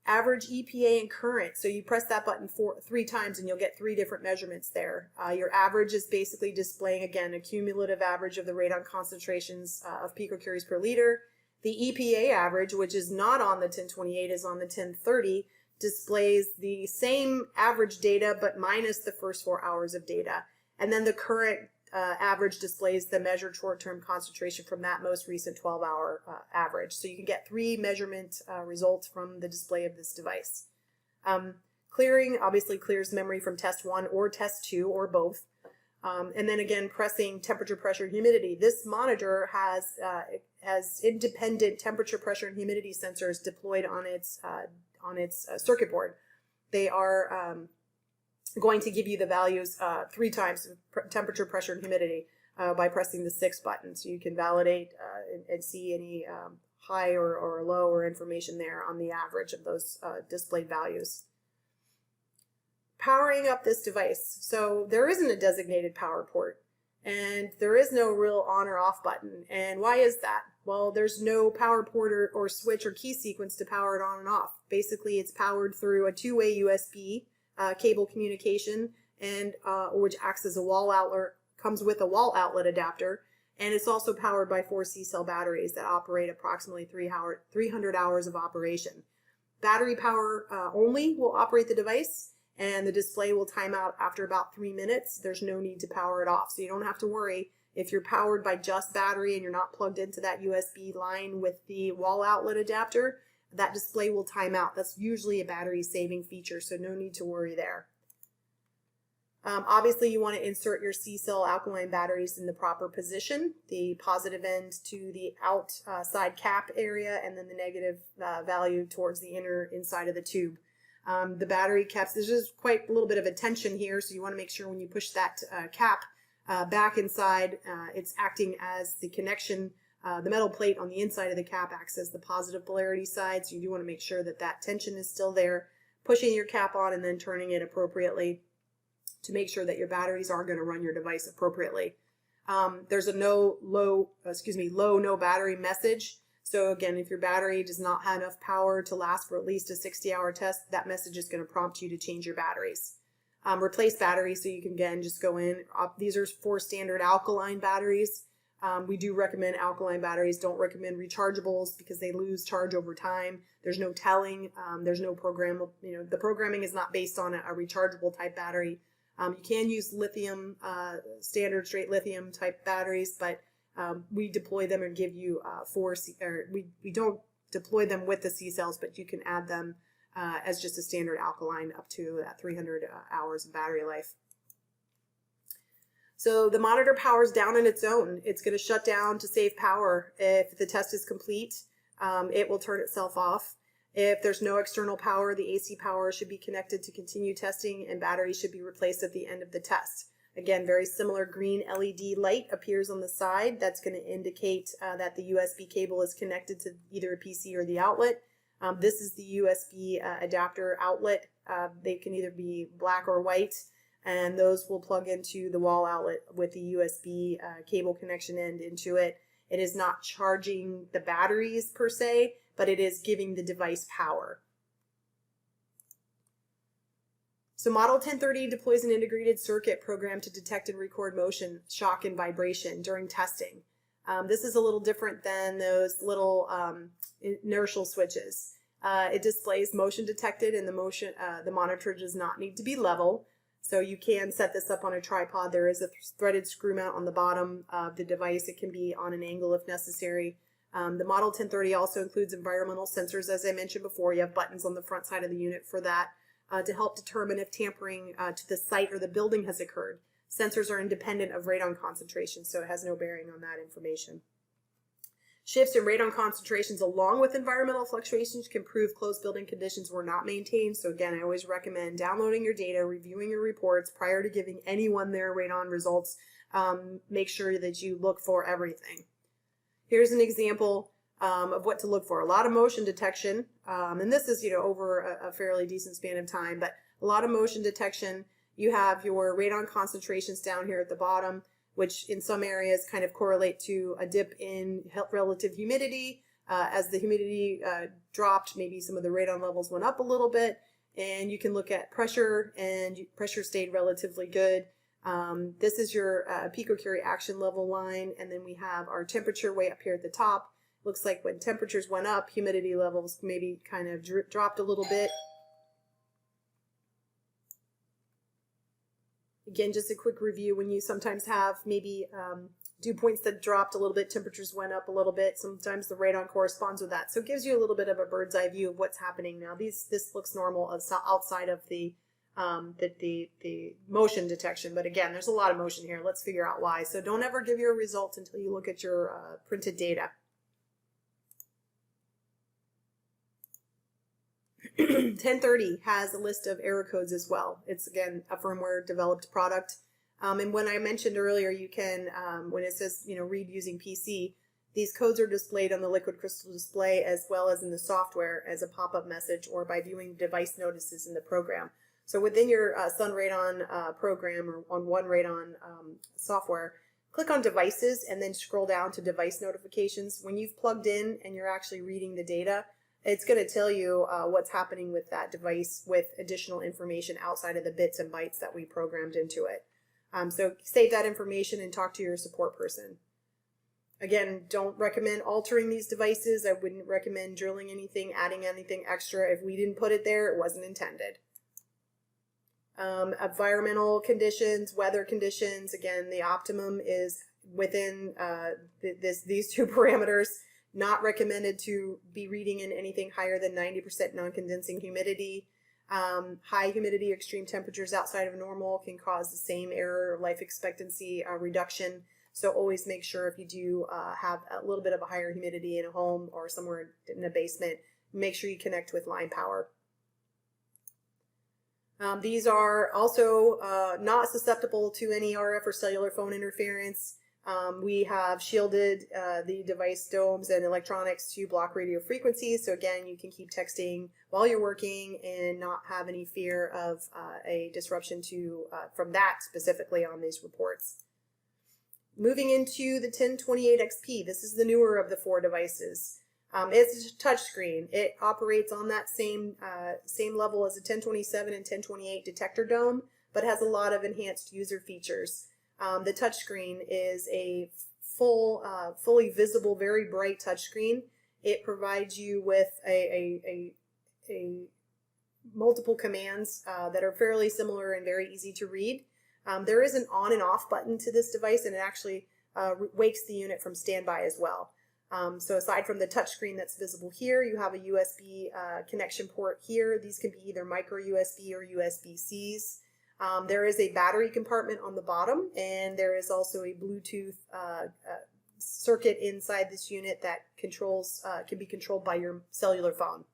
[SPEAKER 1] Average EPA and current. So you press that button three times and you'll get 3 different measurements there. Your average is basically displaying, again, a cumulative average of the radon concentrations of picocuries per liter. The EPA average, which is not on the 1028, is on the 1030, displays the same average data but minus the first 4 hours of data. And then the current average displays the measured short-term concentration from that most recent 12-hour average. So you can get 3 measurement results from the display of this device. Clearing obviously clears memory from test 1 or test 2 or both. And then again, pressing temperature, pressure, and humidity. This monitor has independent temperature, pressure, and humidity sensors deployed on its circuit board. They are going to give you the values 3 times, temperature, pressure, and humidity, by pressing the 6 button. So you can validate and see any high or low or information there on the average of those displayed values. Powering up this device. So there isn't a designated power port, and there is no real on or off button. And why is that? Well, there's no power port or switch or key sequence to power it on and off. Basically, it's powered through a 2-way USB cable communication, and which acts as a wall outlet, comes with a wall outlet adapter, and it's also powered by 4 C-cell batteries that operate approximately 300 hours of operation. Battery power only will operate the device, and the display will time out after about 3 minutes. There's no need to power it off, so you don't have to worry if you're powered by just battery and you're not plugged into that USB line with the wall outlet adapter. That display will time out. That's usually a battery saving feature, so no need to worry there. Obviously, you want to insert your C-cell alkaline batteries in the proper position, the positive end to the outside cap area, and then the negative value towards the inside of the tube. The battery caps, there's just quite a little bit of a tension here, so you want to make sure when you push that cap back inside, it's acting as the connection. The metal plate on the inside of the cap acts as the positive polarity side, so you do want to make sure that that tension is still there. Pushing your cap on and then turning it appropriately to make sure that your batteries are going to run your device appropriately. There's a low no battery message. So again, if your battery does not have enough power to last for at least a 60-hour test, that message is going to prompt you to change your batteries. Replace batteries, so you can again just go in. These are 4 standard alkaline batteries. We do recommend alkaline batteries. Don't recommend rechargeables because they lose charge over time. There's no telling. There's no program. The programming is not based on a rechargeable type battery. You can use lithium, standard straight lithium type batteries, but we deploy them and give you we don't deploy them with the C cells, but you can add them as just a standard alkaline up to 300 hours of battery life. So the monitor powers down on its own. It's going to shut down to save power. If the test is complete, it will turn itself off. If there's no external power, the AC power should be connected to continue testing, and batteries should be replaced at the end of the test. Again, very similar green LED light appears on the side. That's going to indicate that the USB cable is connected to either a PC or the outlet. This is the USB adapter outlet. They can either be black or white, and those will plug into the wall outlet with the USB cable connection end into it. It is not charging the batteries per se, but it is giving the device power. So Model 1030 deploys an integrated circuit program to detect and record motion, shock, and vibration during testing. This is a little different than those little inertial switches. It displays motion detected, and the monitor does not need to be level. So you can set this up on a tripod. There is a threaded screw mount on the bottom of the device. It can be on an angle if necessary. The Model 1030 also includes environmental sensors, as I mentioned before. You have buttons on the front side of the unit for that to help determine if tampering to the site or the building has occurred. Sensors are independent of radon concentration, so it has no bearing on that information. Shifts in radon concentrations along with environmental fluctuations can prove closed building conditions were not maintained. So again, I always recommend downloading your data, reviewing your reports prior to giving anyone their radon results. Make sure that you look for everything. Here's an example of what to look for. A lot of motion detection, and this is over a fairly decent span of time, but a lot of motion detection. You have your radon concentrations down here at the bottom, which in some areas kind of correlate to a dip in relative humidity. As the humidity dropped, maybe some of the radon levels went up a little bit, and you can look at pressure, and pressure stayed relatively good. This is your picocurie action level line, and then we have our temperature way up here at the top. Looks like when temperatures went up, humidity levels maybe kind of dropped a little bit. Again, just a quick review, when you sometimes have maybe dew points that dropped a little bit, temperatures went up a little bit, sometimes the radon corresponds with that. So it gives you a little bit of a bird's eye view of what's happening now. This looks normal outside of the motion detection, but again, there's a lot of motion here. Let's figure out why. So don't ever give your results until you look at your printed data. 1030 has a list of error codes as well. It's, again, a firmware developed product. And when I mentioned earlier, you can, when it says, read using PC, these codes are displayed on the liquid crystal display as well as in the software as a pop-up message or by viewing device notices in the program. So within your SunRADON program or on OneRadon software, click on devices and then scroll down to device notifications. When you've plugged in and you're actually reading the data, it's going to tell you what's happening with that device with additional information outside of the bits and bytes that we programmed into it. So save that information and talk to your support person. Again, don't recommend altering these devices. I wouldn't recommend drilling anything, adding anything extra. If we didn't put it there, it wasn't intended. Environmental conditions, weather conditions, again, the optimum is within these two parameters. Not recommended to be reading in anything higher than 90% non-condensing humidity. High humidity, extreme temperatures outside of normal can cause the same error life expectancy reduction. So always make sure if you do have a little bit of a higher humidity in a home or somewhere in a basement, make sure you connect with line power. These are also not susceptible to any RF or cellular phone interference. We have shielded the device domes and electronics to block radio frequencies. So again, you can keep texting while you're working and not have any fear of a disruption from that specifically on these reports. Moving into the 1028XP, this is the newer of the four devices. It's a touch screen. It operates on that same level as a 1027 and 1028 detector dome, but has a lot of enhanced user features. The touchscreen is a fully visible, very bright touchscreen. It provides you with a multiple commands that are fairly similar and very easy to read. There is an on and off button to this device, and it actually wakes the unit from standby as well. So aside from the touchscreen that's visible here, you have a USB connection port here. These can be either micro USB or USB-Cs. There is a battery compartment on the bottom, and there is also a Bluetooth circuit inside this unit that can be controlled by your cellular phone.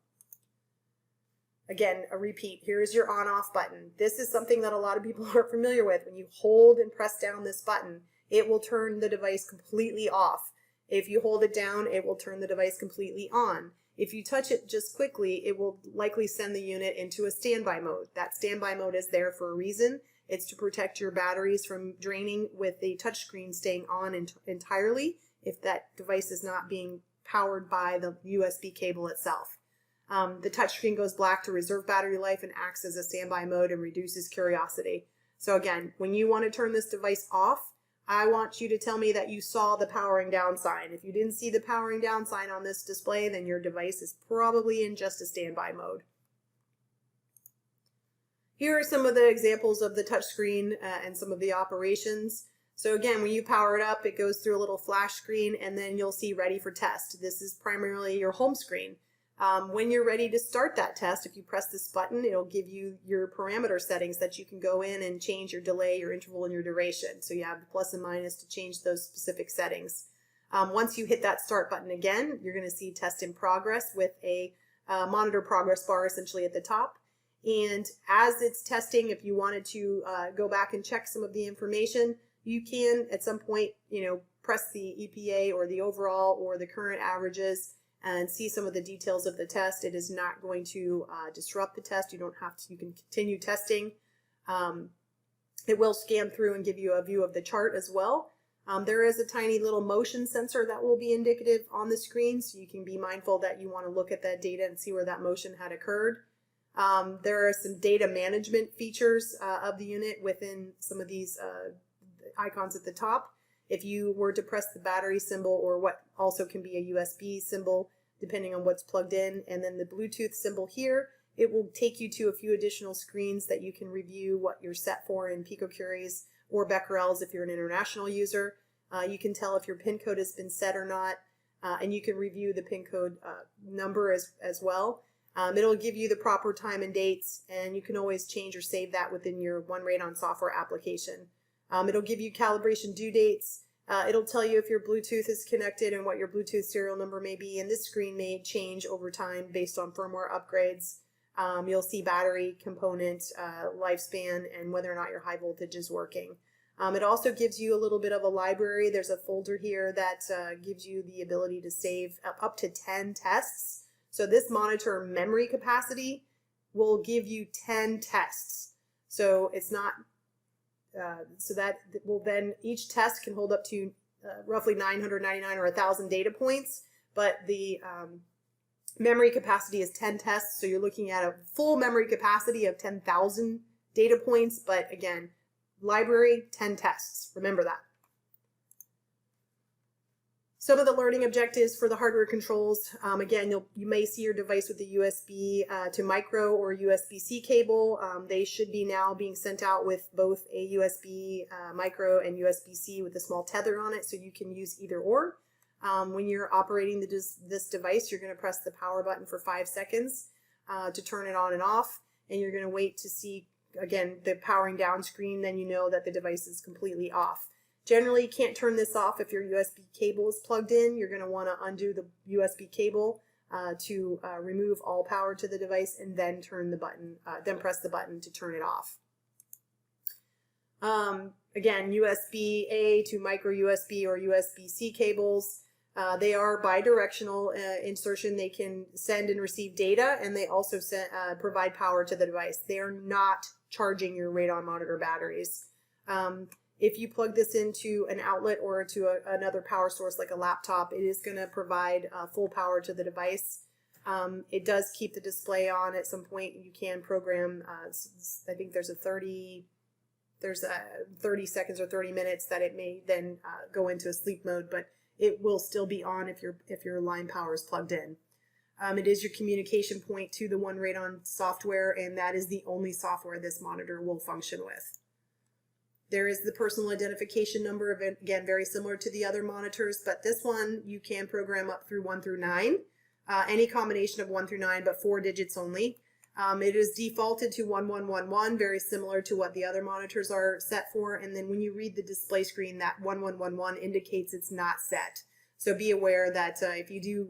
[SPEAKER 1] Again, a repeat, here is your on-off button. This is something that a lot of people aren't familiar with. When you hold and press down this button, it will turn the device completely off. If you hold it down, it will turn the device completely on. If you touch it just quickly, it will likely send the unit into a standby mode. That standby mode is there for a reason. It's to protect your batteries from draining with the touchscreen staying on entirely if that device is not being powered by the USB cable itself. The touchscreen goes black to reserve battery life and acts as a standby mode and reduces curiosity. So again, when you want to turn this device off, I want you to tell me that you saw the powering down sign. If you didn't see the powering down sign on this display, then your device is probably in just a standby mode. Here are some of the examples of the touchscreen and some of the operations. So again, when you power it up, it goes through a little flash screen, and then you'll see ready for test. This is primarily your home screen. When you're ready to start that test, if you press this button, it'll give you your parameter settings that you can go in and change your delay, your interval, and your duration. So you have the plus and minus to change those specific settings. Once you hit that start button again, you're going to see test in progress with a monitor progress bar essentially at the top. And as it's testing, if you wanted to go back and check some of the information, you can at some point, press the EPA or the overall or the current averages and see some of the details of the test. It is not going to disrupt the test. You don't have to, you can continue testing. It will scan through and give you a view of the chart as well. There is a tiny little motion sensor that will be indicative on the screen, so you can be mindful that you want to look at that data and see where that motion had occurred. There are some data management features of the unit within some of these icons at the top. If you were to press the battery symbol, or what also can be a USB symbol, depending on what's plugged in, and then the Bluetooth symbol here, it will take you to a few additional screens that you can review what you're set for in picocuries or becquerels if you're an international user. You can tell if your PIN code has been set or not, and you can review the PIN code number as well. It'll give you the proper time and dates, and you can always change or save that within your SunRADON software application. It'll give you calibration due dates. It'll tell you if your Bluetooth is connected and what your Bluetooth serial number may be, and this screen may change over time based on firmware upgrades. You'll see battery component, lifespan, and whether or not your high voltage is working. It also gives you a little bit of a library. There's a folder here that gives you the ability to save up to 10 tests. So this monitor memory capacity will give you 10 tests. So it's not, so that will then, each test can hold up to roughly 999 or 1,000 data points, but the memory capacity is 10 tests. So you're looking at a full memory capacity of 10,000 data points, but again, library, 10 tests. Remember that. Some of the learning objectives for the hardware controls, again, you may see your device with a USB to micro or USB-C cable. They should be now being sent out with both a USB micro and USB-C with a small tether on it, so you can use either or. When you're operating this device, you're going to press the power button for 5 seconds to turn it on and off, and you're going to wait to see, again, the powering down screen. Then you know that the device is completely off. Generally, you can't turn this off if your USB cable is plugged in. You're going to want to undo the USB cable to remove all power to the device, and then turn the button, then press the button to turn it off. Again, USB-A to micro USB or USB-C cables. They are bi-directional insertion. They can send and receive data, and they also provide power to the device. They are not charging your Radon monitor batteries. If you plug this into an outlet or to another power source like a laptop, it is going to provide full power to the device. It does keep the display on at some point. You can program, I think there's a 30 seconds or 30 minutes that it may then go into a sleep mode, but it will still be on if your line power is plugged in. It is your communication point to the SunRADON software, and that is the only software this monitor will function with. There is the personal identification number, again, very similar to the other monitors, but this one you can program up through 1 through 9, any combination of 1 through 9, but 4 digits only. It is defaulted to 1111, very similar to what the other monitors are set for, and then when you read the display screen, that 1111 indicates it's not set. So be aware that if you do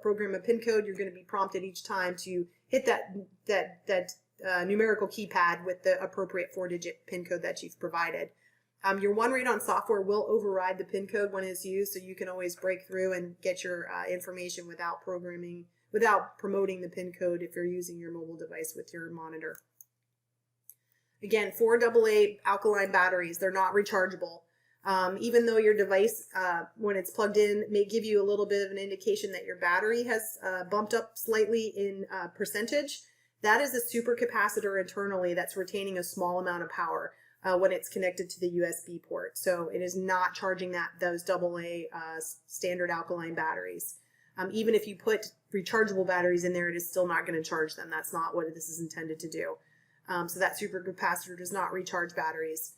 [SPEAKER 1] program a PIN code, you're going to be prompted each time to hit that numerical keypad with the appropriate 4-digit PIN code that you've provided. Your SunRADON software will override the PIN code when it's used, so you can always break through and get your information without promoting the PIN code if you're using your mobile device with your monitor. Again, 4 AA alkaline batteries, they're not rechargeable. Even though your device, when it's plugged in, may give you a little bit of an indication that your battery has bumped up slightly in percentage, that is a supercapacitor internally that's retaining a small amount of power when it's connected to the USB port. So it is not charging those AA standard alkaline batteries. Even if you put rechargeable batteries in there, it is still not going to charge them. That's not what this is intended to do. So that supercapacitor does not recharge batteries.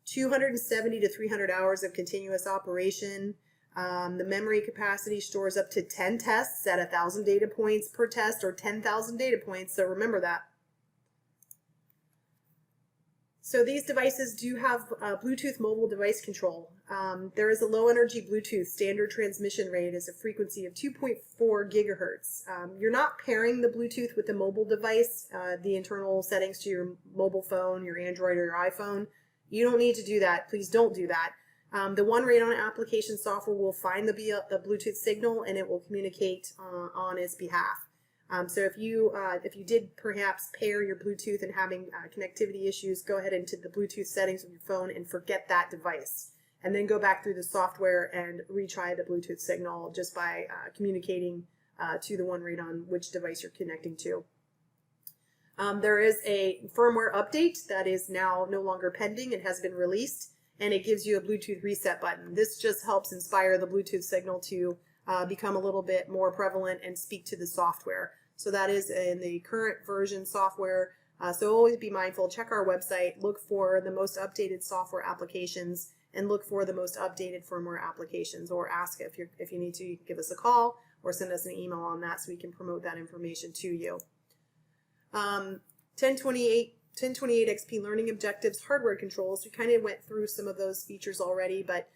[SPEAKER 1] 270 to 300 hours of continuous operation. The memory capacity stores up to 10 tests at 1,000 data points per test, or 10,000 data points, so remember that. So these devices do have Bluetooth mobile device control. There is a low energy Bluetooth standard transmission rate is a frequency of 2.4 gigahertz. You're not pairing the Bluetooth with the mobile device, the internal settings to your mobile phone, your Android or your iPhone. You don't need to do that. Please don't do that. The SunRADON application software will find the Bluetooth signal, and it will communicate on its behalf. So if you did perhaps pair your Bluetooth and having connectivity issues, go ahead into the Bluetooth settings of your phone and forget that device. and then go back through the software and retry the Bluetooth signal just by communicating to the SunRADON which device you're connecting to. There is a firmware update that is now no longer pending and has been released, and it gives you a Bluetooth reset button. This just helps inspire the Bluetooth signal to become a little bit more prevalent and speak to the software. So that is in the current version software. So always be mindful, check our website, look for the most updated software applications, and look for the most updated firmware applications, or ask if you need to, you can give us a call or send us an email on that so we can promote that information to you. 1028 XP learning objectives, hardware controls. We kind of went through some of those features already, but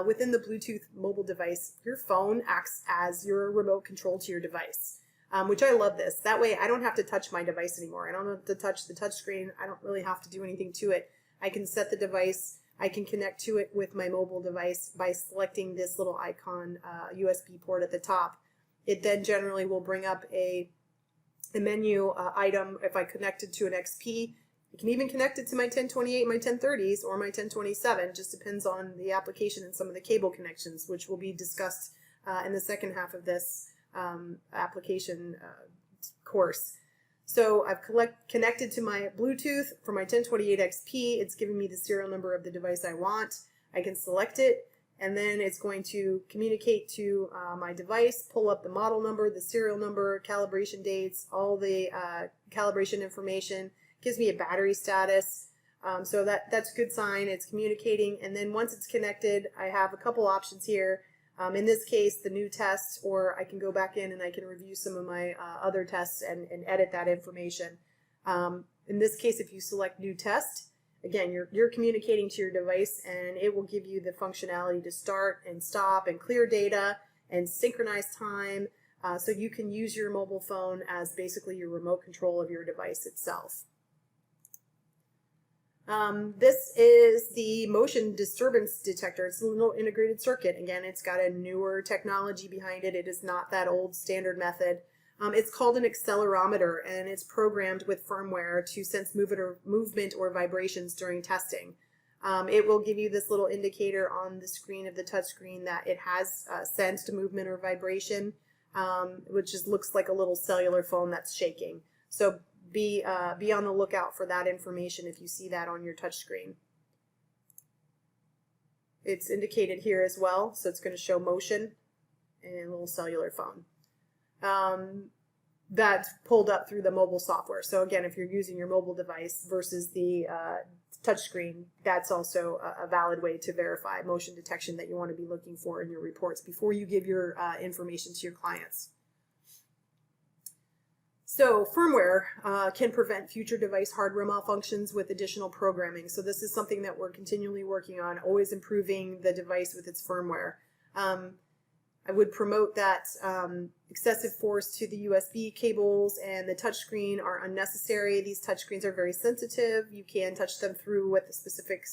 [SPEAKER 1] within the Bluetooth mobile device, your phone acts as your remote control to your device, which I love this. That way I don't have to touch my device anymore. I don't have to touch the touch screen. I don't really have to do anything to it. I can set the device. I can connect to it with my mobile device by selecting this little icon USB port at the top. It then generally will bring up a menu item if I connected to an XP. You can even connect it to my 1028, my 1030s, or my 1027. Just depends on the application and some of the cable connections, which will be discussed in the second half of this application course. So I've connected to my Bluetooth for my 1028 XP. It's giving me the serial number of the device I want. I can select it, and then it's going to communicate to my device, pull up the model number, the serial number, calibration dates, all the calibration information. Gives me a battery status. So that's a good sign. It's communicating, and then once it's connected, I have a couple options here. In this case, the new test, or I can go back in and I can review some of my other tests and edit that information. In this case, if you select new test, again, you're communicating to your device, and it will give you the functionality to start and stop and clear data and synchronize time, so you can use your mobile phone as basically your remote control of your device itself. This is the motion disturbance detector. It's a little integrated circuit. Again, it's got a newer technology behind it. It is not that old standard method. It's called an accelerometer, and it's programmed with firmware to sense movement or vibrations during testing. It will give you this little indicator on the screen of the touch screen that it has sensed movement or vibration, which just looks like a little cellular phone that's shaking. So be on the lookout for that information if you see that on your touch screen. It's indicated here as well, so it's going to show motion and a little cellular phone. That's pulled up through the mobile software. So again, if you're using your mobile device versus the touch screen, that's also a valid way to verify motion detection that you want to be looking for in your reports before you give your information to your clients. So firmware can prevent future device hardware malfunctions with additional programming. So this is something that we're continually working on, always improving the device with its firmware. I would promote that excessive force to the USB cables and the touchscreen are unnecessary. These touchscreens are very sensitive. You can touch them through with the specific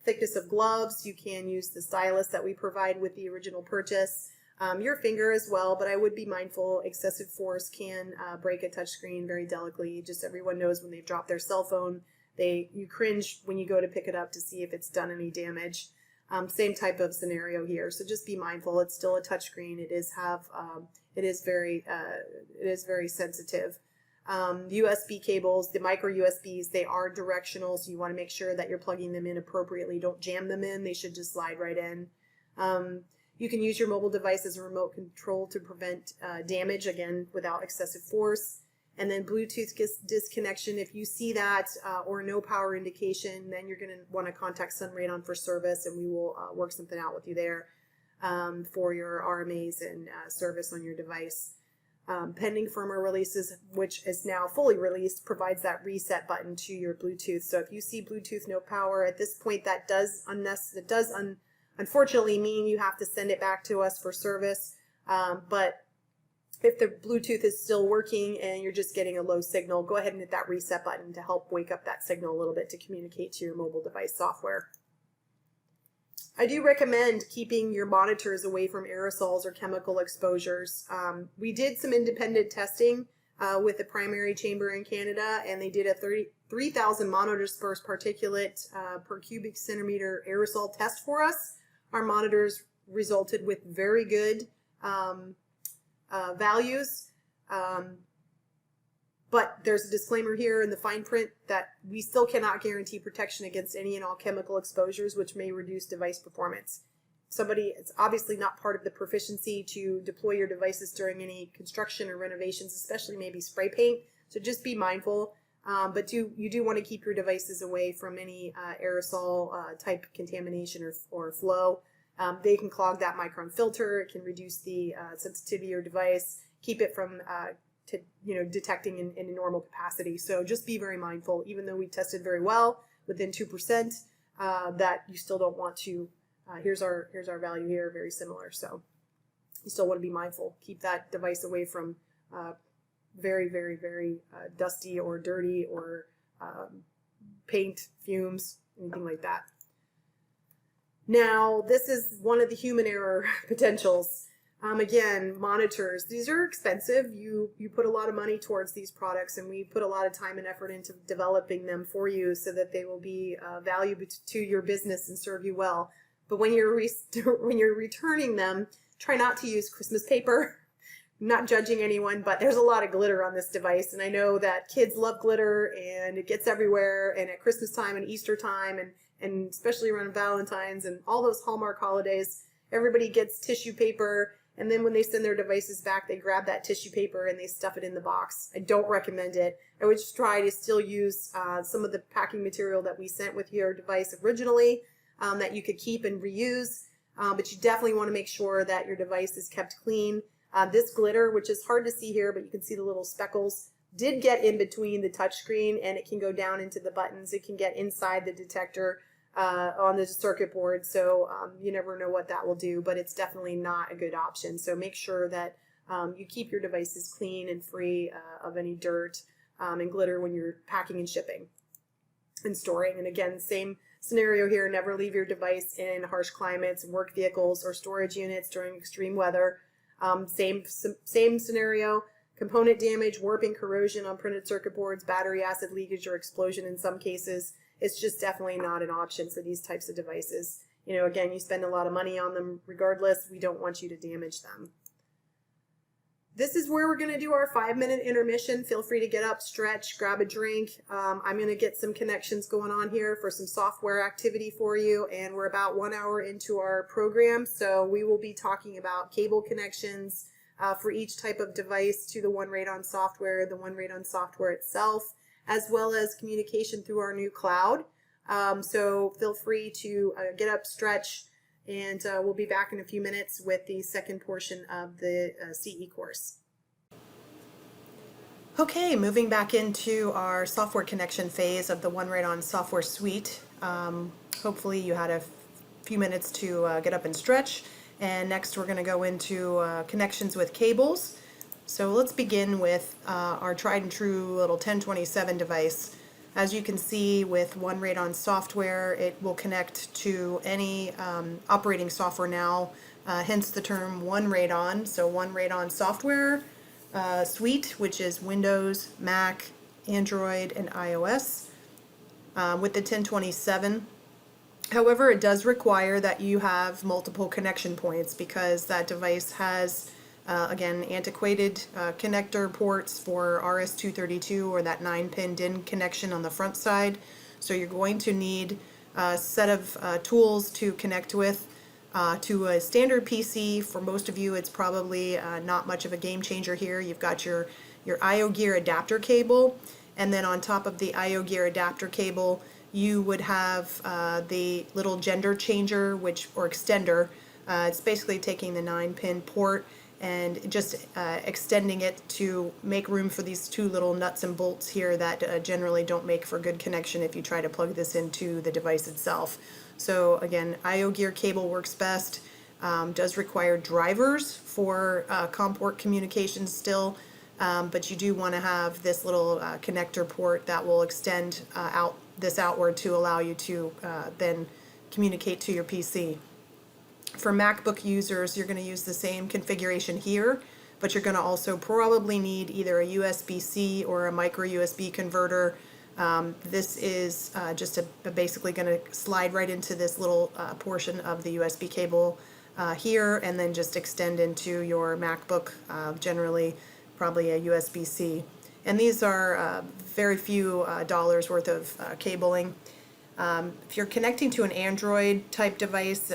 [SPEAKER 1] thickness of gloves. You can use the stylus that we provide with the original purchase. Your finger as well, but I would be mindful. Excessive force can break a touchscreen very delicately. Just everyone knows when they've dropped their cell phone, you cringe when you go to pick it up to see if it's done any damage. Same type of scenario here. So just be mindful. It's still a touchscreen. It is very sensitive. USB cables, the micro USBs, they are directional, so you want to make sure that you're plugging them in appropriately. Don't jam them in. They should just slide right in. You can use your mobile device as a remote control to prevent damage, again, without excessive force. And then Bluetooth disconnection, if you see that or no power indication, then you're going to want to contact SunRADON for service, and we will work something out with you there for your RMAs and service on your device. Pending firmware releases, which is now fully released, provides that reset button to your Bluetooth. So if you see Bluetooth no power at this point, that does unfortunately mean you have to send it back to us for service. But if the Bluetooth is still working and you're just getting a low signal, go ahead and hit that reset button to help wake up that signal a little bit to communicate to your mobile device software. I do recommend keeping your monitors away from aerosols or chemical exposures. We did some independent testing with the primary chamber in Canada, and they did a 3,000 monodispersed particulate per cubic centimeter aerosol test for us. Our monitors resulted with very good values. But there's a disclaimer here in the fine print that we still cannot guarantee protection against any and all chemical exposures, which may reduce device performance. It's obviously not part of the proficiency to deploy your devices during any construction or renovations, especially maybe spray paint. So just be mindful. But you do want to keep your devices away from any aerosol type contamination or flow. They can clog that micron filter. It can reduce the sensitivity of your device, keep it from detecting in a normal capacity. So just be very mindful. Even though we tested very well within 2%, that you still don't want to. Here's our value here, very similar. So you still want to be mindful. Keep that device away from very, very, very dusty or dirty or paint, fumes, anything like that. Now, this is one of the human error potentials. Again, monitors. These are expensive. You put a lot of money towards these products, and we put a lot of time and effort into developing them for you so that they will be valuable to your business and serve you well. But when you're returning them, try not to use Christmas paper. I'm not judging anyone, but there's a lot of glitter on this device, and I know that kids love glitter, and it gets everywhere, and at Christmas time and Easter time, and especially around Valentine's and all those Hallmark holidays, everybody gets tissue paper, and then when they send their devices back, they grab that tissue paper and they stuff it in the box. I don't recommend it. I would just try to still use some of the packing material that we sent with your device originally, that you could keep and reuse, but you definitely want to make sure that your device is kept clean. This glitter, which is hard to see here, but you can see the little speckles, did get in between the touchscreen, and it can go down into the buttons. It can get inside the detector on the circuit board, so you never know what that will do, but it's definitely not a good option. So make sure that you keep your devices clean and free of any dirt and glitter when you're packing and shipping and storing. And again, same scenario here, never leave your device in harsh climates, work vehicles, or storage units during extreme weather. Same scenario, component damage, warping, corrosion on printed circuit boards, battery acid leakage, or explosion in some cases. It's just definitely not an option for these types of devices. Again, you spend a lot of money on them regardless. We don't want you to damage them. This is where we're going to do our 5-minute intermission. Feel free to get up, stretch, grab a drink. I'm going to get some connections going on here for some software activity for you, and we're about 1 hour into our program, so we will be talking about cable connections for each type of device to the SunRADON software, the SunRADON software itself, as well as communication through our new cloud. So feel free to get up, stretch, and we'll be back in a few minutes with the second portion of the CE course. Okay, moving back into our software connection phase of the SunRADON software suite. Hopefully you had a few minutes to get up and stretch. And next we're going to go into connections with cables. So let's begin with our tried and true little 1027 device. As you can see with SunRADON software, it will connect to any operating software now, hence the term SunRADON. So SunRADON software suite, which is Windows, Mac, Android, and iOS with the 1027. However, it does require that you have multiple connection points because that device has again, antiquated connector ports for RS-232 or that 9-pin DIN connection on the front side. So you're going to need a set of tools to connect with. To a standard PC, for most of you, it's probably not much of a game changer here. You've got your I/O gear adapter cable, and then on top of the I/O gear adapter cable, you would have the little gender changer, or extender. It's basically taking the 9-pin port and just extending it to make room for these two little nuts and bolts here that generally don't make for good connection if you try to plug this into the device itself. So again, I/O gear cable works best, does require drivers for COM port communications still, but you do want to have this little connector port that will extend outward to allow you to then communicate to your PC. For MacBook users, you're going to use the same configuration here, but you're going to also probably need either a USB-C or a micro USB converter. This is just basically going to slide right into this little portion of the USB cable here, and then just extend into your MacBook, generally probably a USB-C. And these are very few dollars worth of cabling. If you're connecting to an Android type device,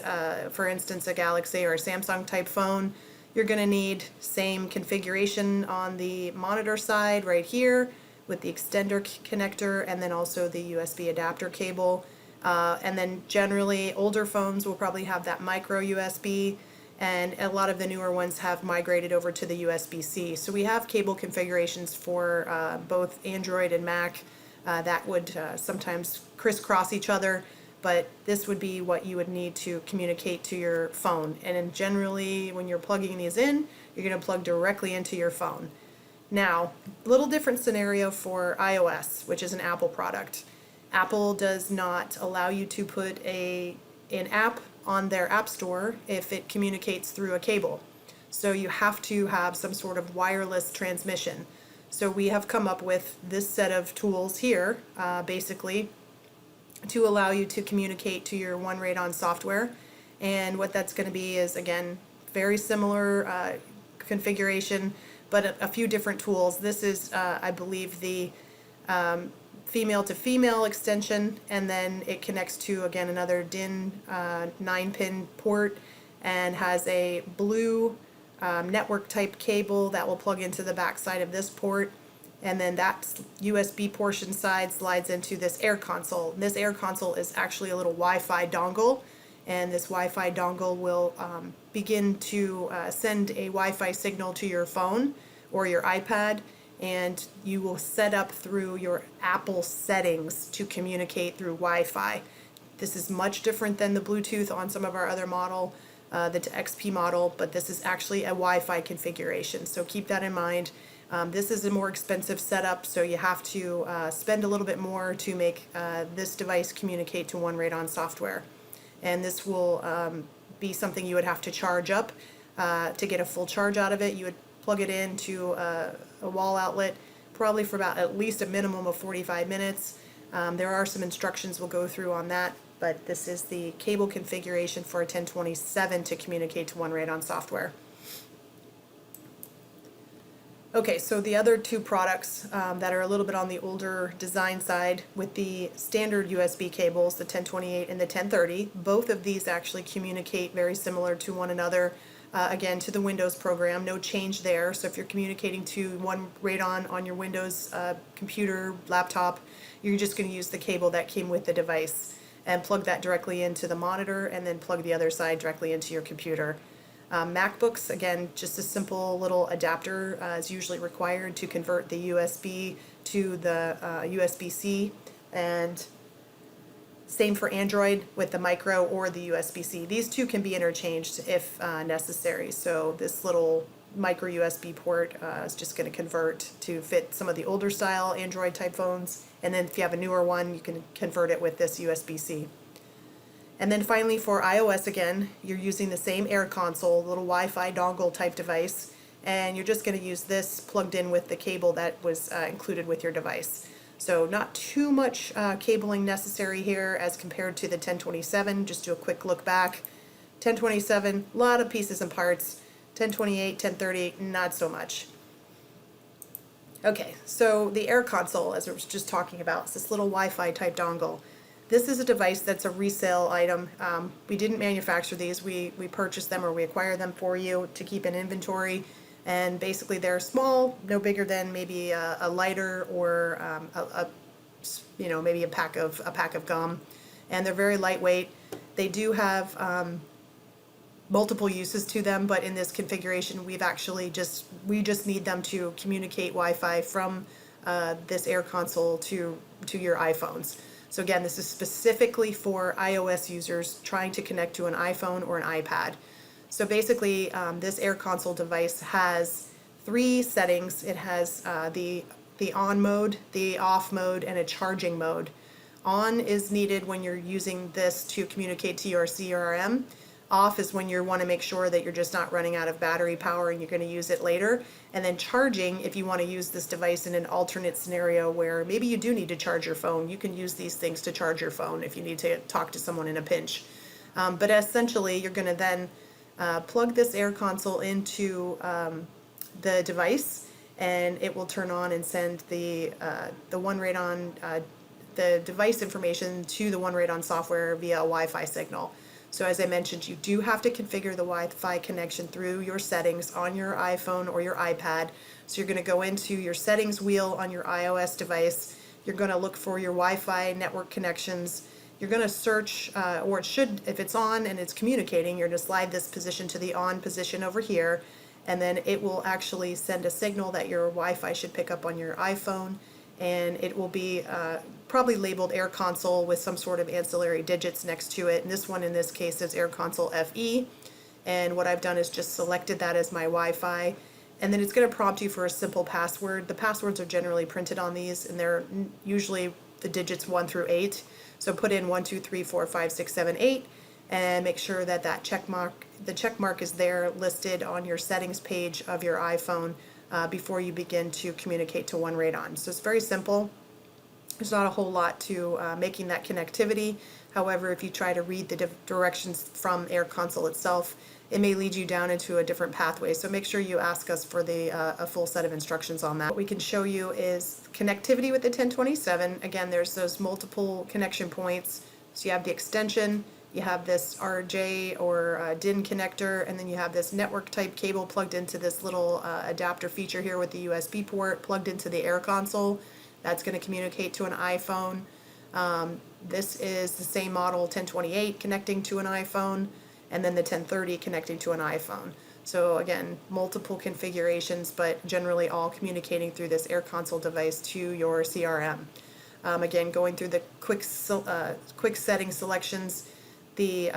[SPEAKER 1] for instance a Galaxy or a Samsung type phone, you're going to need same configuration on the monitor side right here with the extender connector, and then also the USB adapter cable. And then generally older phones will probably have that micro USB, and a lot of the newer ones have migrated over to the USB-C. So we have cable configurations for both Android and Mac that would sometimes crisscross each other, but this would be what you would need to communicate to your phone. And then generally when you're plugging these in, you're going to plug directly into your phone. Now, a little different scenario for iOS, which is an Apple product. Apple does not allow you to put an app on their App Store if it communicates through a cable. So you have to have some sort of wireless transmission. So we have come up with this set of tools here, basically, to allow you to communicate to your SunRADON software. And what that's going to be is, again, very similar configuration, but a few different tools. This is, I believe, the female to female extension, and then it connects to, again, another DIN 9-pin port, and has a blue network type cable that will plug into the back side of this port, and then that USB portion side slides into this air console. This air console is actually a little Wi-Fi dongle, and this Wi-Fi dongle will begin to send a Wi-Fi signal to your phone or your iPad, and you will set up through your Apple settings to communicate through Wi-Fi. This is much different than the Bluetooth on some of our other model, the XP model, but this is actually a Wi-Fi configuration, so keep that in mind. This is a more expensive setup, so you have to spend a little bit more to make this device communicate to SunRADON software. And this will be something you would have to charge up to get a full charge out of it. You would plug it into a wall outlet, probably for about at least a minimum of 45 minutes. There are some instructions we'll go through on that, but this is the cable configuration for a 1027 to communicate to SunRADON software. Okay, so the other two products that are a little bit on the older design side with the standard USB cables, the 1028 and the 1030, both of these actually communicate very similar to one another. Again, to the Windows program, no change there. So if you're communicating to SunRADON on your Windows computer, laptop, you're just going to use the cable that came with the device and plug that directly into the monitor, and then plug the other side directly into your computer. MacBooks, again, just a simple little adapter is usually required to convert the USB to the USB-C, and same for Android with the micro or the USB-C. These two can be interchanged if necessary. So this little micro USB port is just going to convert to fit some of the older style Android type phones, and then if you have a newer one, you can convert it with this USB-C. And then finally for iOS, again, you're using the same air console, little Wi-Fi dongle type device, and you're just going to use this plugged in with the cable that was included with your device. So not too much cabling necessary here as compared to the 1027. Just do a quick look back. 1027, a lot of pieces and parts. 1028, 1030, not so much. Okay, so the air console, as I was just talking about, is this little Wi-Fi type dongle. This is a device that's a resale item. We didn't manufacture these. We purchased them, or we acquired them for you to keep in inventory. And basically they're small, no bigger than maybe a lighter or maybe a pack of gum. And they're very lightweight. They do have multiple uses to them, but in this configuration we just need them to communicate Wi-Fi from this air console to your iPhones. So again, this is specifically for iOS users trying to connect to an iPhone or an iPad. So basically, this air console device has three settings. It has the on mode, the off mode, and a charging mode. On is needed when you're using this to communicate to your CRM. Off is when you want to make sure that you're just not running out of battery power and you're going to use it later. And then charging, if you want to use this device in an alternate scenario where maybe you do need to charge your phone, you can use these things to charge your phone if you need to talk to someone in a pinch. But essentially, you're going to then plug this air console into the device, and it will turn on and send the SunRADON the device information to the SunRADON software via a Wi-Fi signal. So as I mentioned, you do have to configure the Wi-Fi connection through your settings on your iPhone or your iPad. So you're going to go into your settings wheel on your iOS device. You're going to look for your Wi-Fi network connections. You're going to search, or it should, if it's on and it's communicating, you're going to slide this position to the on position over here, and then it will actually send a signal that your Wi-Fi should pick up on your iPhone, and it will be probably labeled Air Console with some sort of ancillary digits next to it. And this one in this case is Air Console FE, and what I've done is just selected that as my Wi-Fi, and then it's going to prompt you for a simple password. The passwords are generally printed on these, and they're usually the digits 1 through 8. So put in 1, 2, 3, 4, 5, 6, 7, 8, and make sure that the check mark is there listed on your settings page of your iPhone before you begin to communicate to SunRADON. So it's very simple. There's not a whole lot to making that connectivity. However, if you try to read the directions from Air Console itself, it may lead you down into a different pathway. So make sure you ask us for a full set of instructions on that. What we can show you is connectivity with the 1027. Again, there's those multiple connection points. So you have the extension, you have this RJ or DIN connector, and then you have this network type cable plugged into this little adapter feature here with the USB port plugged into the Air Console. That's going to communicate to an iPhone. This is the same model 1028 connecting to an iPhone, and then the 1030 connecting to an iPhone. So again, multiple configurations, but generally all communicating through this Air Console device to your CRM. Again, going through the quick setting selections, the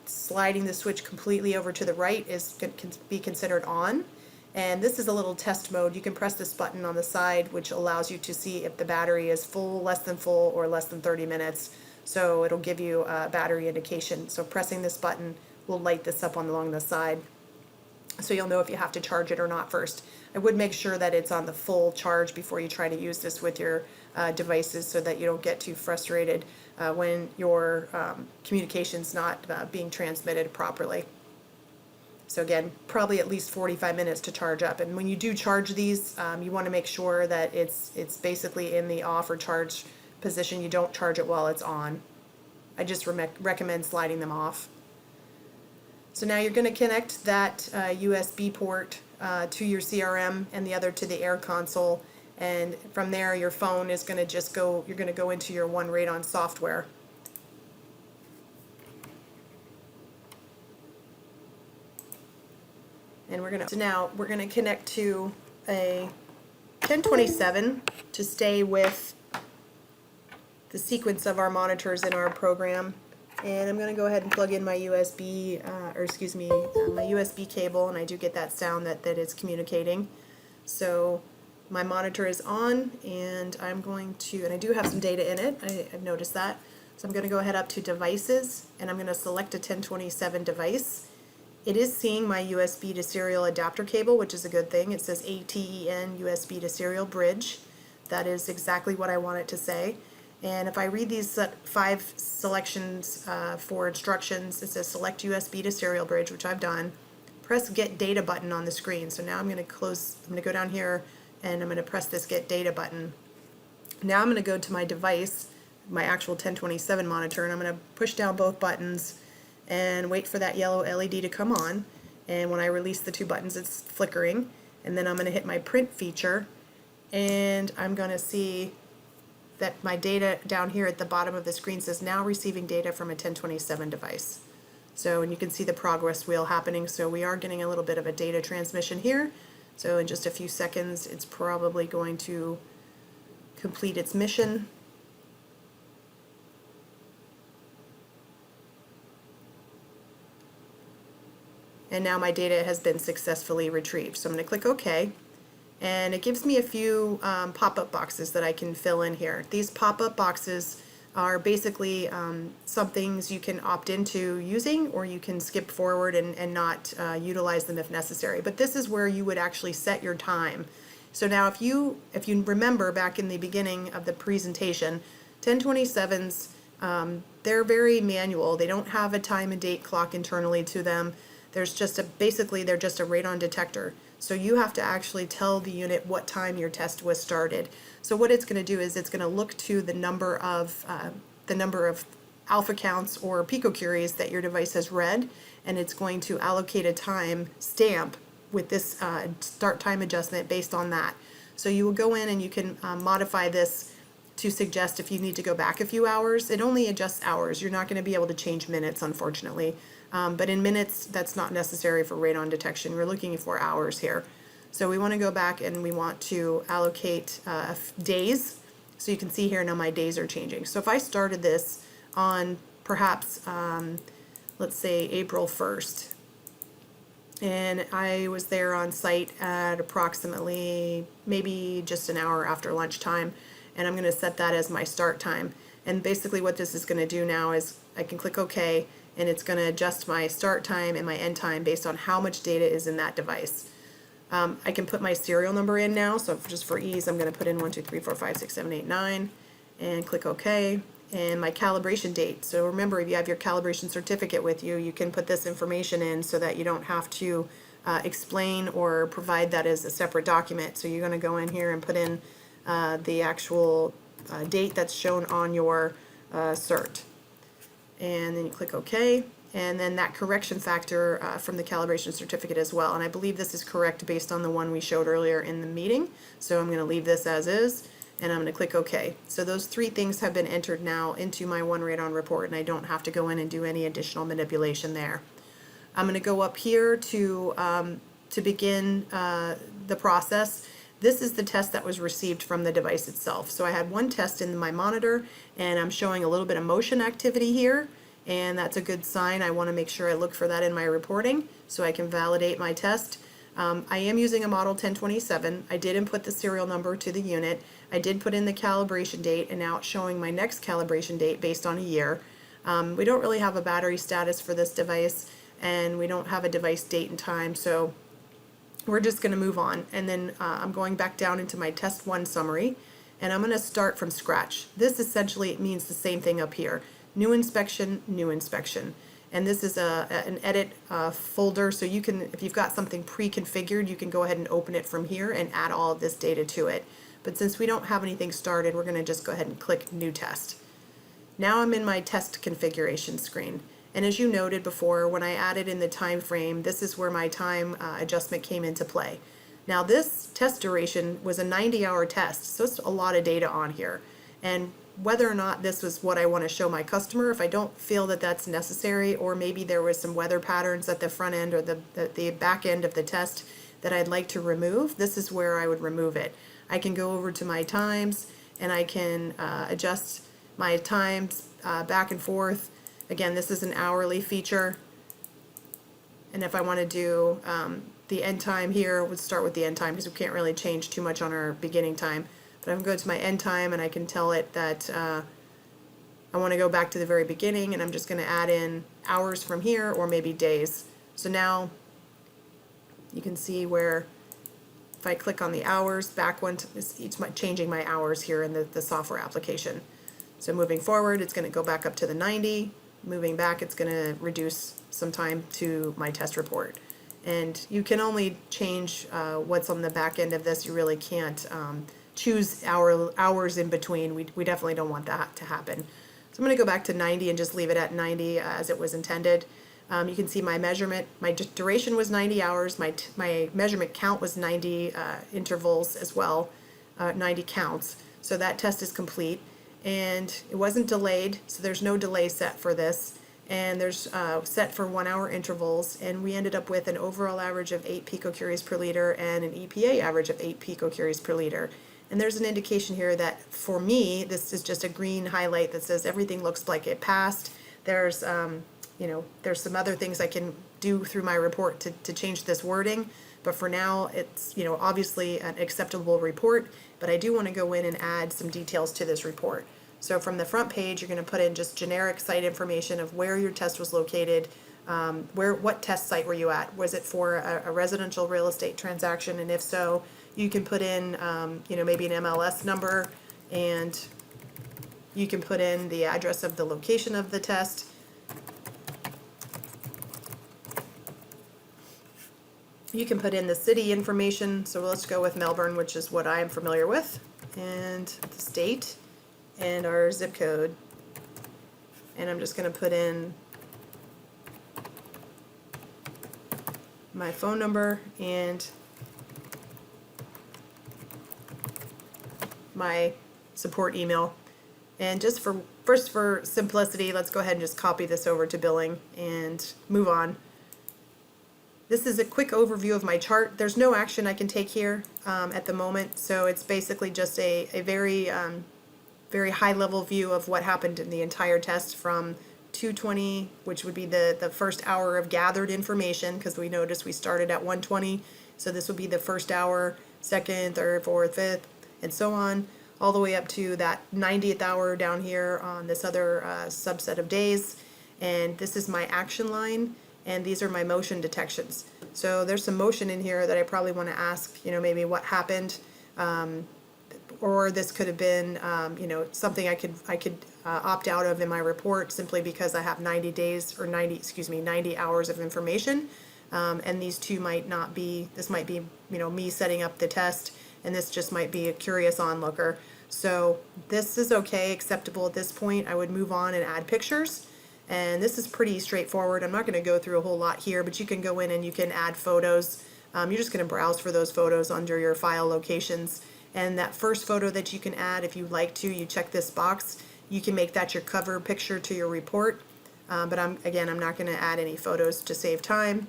[SPEAKER 1] sliding the switch completely over to the right can be considered on. And this is a little test mode. You can press this button on the side, which allows you to see if the battery is full, less than full, or less than 30 minutes. So it'll give you a battery indication. So pressing this button will light this up along the side, so you'll know if you have to charge it or not first. I would make sure that it's on the full charge before you try to use this with your devices, so that you don't get too frustrated when your communication's not being transmitted properly. So again, probably at least 45 minutes to charge up. And when you do charge these, you want to make sure that it's basically in the off or charge position. You don't charge it while it's on. I just recommend sliding them off. So now you're going to connect that USB port to your CRM and the other to the Air Console. And from there, your phone is going to just go, you're going to go into your SunRADON software. And now we're going to connect to a 1027 to stay with the sequence of our monitors in our program. And I'm going to go ahead and plug in my USB, my USB cable, and I do get that sound that it's communicating. So my monitor is on, and I'm going to, and I do have some data in it, I've noticed that. So I'm going to go ahead up to devices, and I'm going to select a 1027 device. It is seeing my USB to serial adapter cable, which is a good thing. It says ATEN USB to serial bridge. That is exactly what I want it to say. And if I read these 5 selections for instructions, it says select USB to serial bridge, which I've done. Press get data button on the screen. So now I'm going to go down here and I'm going to press this get data button. Now I'm going to go to my device, my actual 1027 monitor, and I'm going to push down both buttons and wait for that yellow LED to come on. And when I release the 2 buttons, it's flickering. And then I'm going to hit my print feature, and I'm going to see that my data down here at the bottom of the screen says now receiving data from a 1027 device. So, and you can see the progress wheel happening. So we are getting a little bit of a data transmission here. So in just a few seconds, it's probably going to complete its mission. And now my data has been successfully retrieved. So I'm going to click OK. And it gives me a few pop-up boxes that I can fill in here. These pop-up boxes are basically some things you can opt into using, or you can skip forward and not utilize them if necessary. But this is where you would actually set your time. So now if you remember back in the beginning of the presentation, 1027s, they're very manual. They don't have a time and date clock internally to them. There's just basically they're just a radon detector. So you have to actually tell the unit what time your test was started. So what it's going to do is it's going to look to the number of alpha counts or picocuries that your device has read, and it's going to allocate a time stamp with this start time adjustment based on that. So you will go in and you can modify this to suggest if you need to go back a few hours. It only adjusts hours. You're not going to be able to change minutes, unfortunately. But in minutes, that's not necessary for radon detection. We're looking for hours here. So we want to go back and we want to allocate days. So you can see here now my days are changing. So if I started this on perhaps, let's say April 1st, and I was there on site at approximately maybe just an hour after lunchtime, and I'm going to set that as my start time. And basically what this is going to do now is I can click OK, and it's going to adjust my start time and my end time based on how much data is in that device. I can put my serial number in now, so just for ease I'm going to put in 1, 2, 3, 4, 5, 6, 7, 8, 9 and click OK. And my calibration date. So remember, if you have your calibration certificate with you, you can put this information in so that you don't have to explain or provide that as a separate document. So you're going to go in here and put in the actual date that's shown on your cert. And then you click OK. And then that correction factor from the calibration certificate as well. And I believe this is correct based on the one we showed earlier in the meeting. So I'm going to leave this as is. And I'm going to click OK. So those three things have been entered now into my SunRADON report, and I don't have to go in and do any additional manipulation there. I'm going to go up here to begin the process. This is the test that was received from the device itself. So I had one test in my monitor, and I'm showing a little bit of motion activity here, and that's a good sign. I want to make sure I look for that in my reporting so I can validate my test. I am using a model 1027. I did input the serial number to the unit. I did put in the calibration date, and now it's showing my next calibration date based on a year. We don't really have a battery status for this device, and we don't have a device date and time, so we're just going to move on. And then I'm going back down into my test 1 summary, and I'm going to start from scratch. This essentially means the same thing up here. New inspection, new inspection. And this is an edit folder, so you can, if you've got something pre-configured, you can go ahead and open it from here and add all of this data to it. But since we don't have anything started, we're going to just go ahead and click New Test. Now I'm in my test configuration screen. And as you noted before, when I added in the time frame, this is where my time adjustment came into play. Now this test duration was a 90-hour test, so it's a lot of data on here. And whether or not this was what I want to show my customer, if I don't feel that that's necessary, or maybe there was some weather patterns at the front end or the back end of the test that I'd like to remove, this is where I would remove it. I can go over to my times and I can adjust my times back and forth. Again, this is an hourly feature. And if I want to do the end time here, we'll start with the end time because we can't really change too much on our beginning time. But I can go to my end time and I can tell it that I want to go back to the very beginning, and I'm just going to add in hours from here, or maybe days. So now you can see where if I click on the hours, back one, it's changing my hours here in the software application. So moving forward, it's going to go back up to the 90. Moving back, it's going to reduce some time to my test report. And you can only change what's on the back end of this. You really can't choose hours in between. We definitely don't want that to happen. So I'm going to go back to 90 and just leave it at 90 as it was intended. You can see my measurement. My duration was 90 hours. My measurement count was 90 intervals as well, 90 counts. So that test is complete. And it wasn't delayed, so there's no delay set for this. And there's set for 1 hour intervals, and we ended up with an overall average of 8 picocuries per liter and an EPA average of 8 picocuries per liter. And there's an indication here that for me, this is just a green highlight that says everything looks like it passed. There's there's some other things I can do through my report to change this wording, but for now it's obviously an acceptable report, but I do want to go in and add some details to this report. So from the front page, you're going to put in just generic site information of where your test was located, what test site were you at? Was it for a residential real estate transaction? And if so, you can put in, maybe an MLS number, and you can put in the address of the location of the test. You can put in the city information, so let's go with Melbourne, which is what I'm familiar with, and the state, and our zip code. And I'm just going to put in my phone number and my support email. And just for simplicity, let's go ahead and just copy this over to billing and move on. This is a quick overview of my chart. There's no action I can take here at the moment, so it's basically just a very very high level view of what happened in the entire test from 2:20, which would be the first hour of gathered information, because we noticed we started at 1:20, so this would be the first hour, second, third, fourth, fifth, and so on, all the way up to that 90th hour down here on this other subset of days. And this is my action line, and these are my motion detections. So there's some motion in here that I probably want to ask, maybe what happened, or this could have been, something I could opt out of in my report simply because I have 90 hours of information, and these two might not be. This might be, me setting up the test, and this just might be a curious onlooker. So this is okay, acceptable at this point. I would move on and add pictures. And this is pretty straightforward. I'm not going to go through a whole lot here, but you can go in and you can add photos. You're just going to browse for those photos under your file locations. And that first photo that you can add, if you'd like to, you check this box. You can make that your cover picture to your report. But I'm not going to add any photos to save time.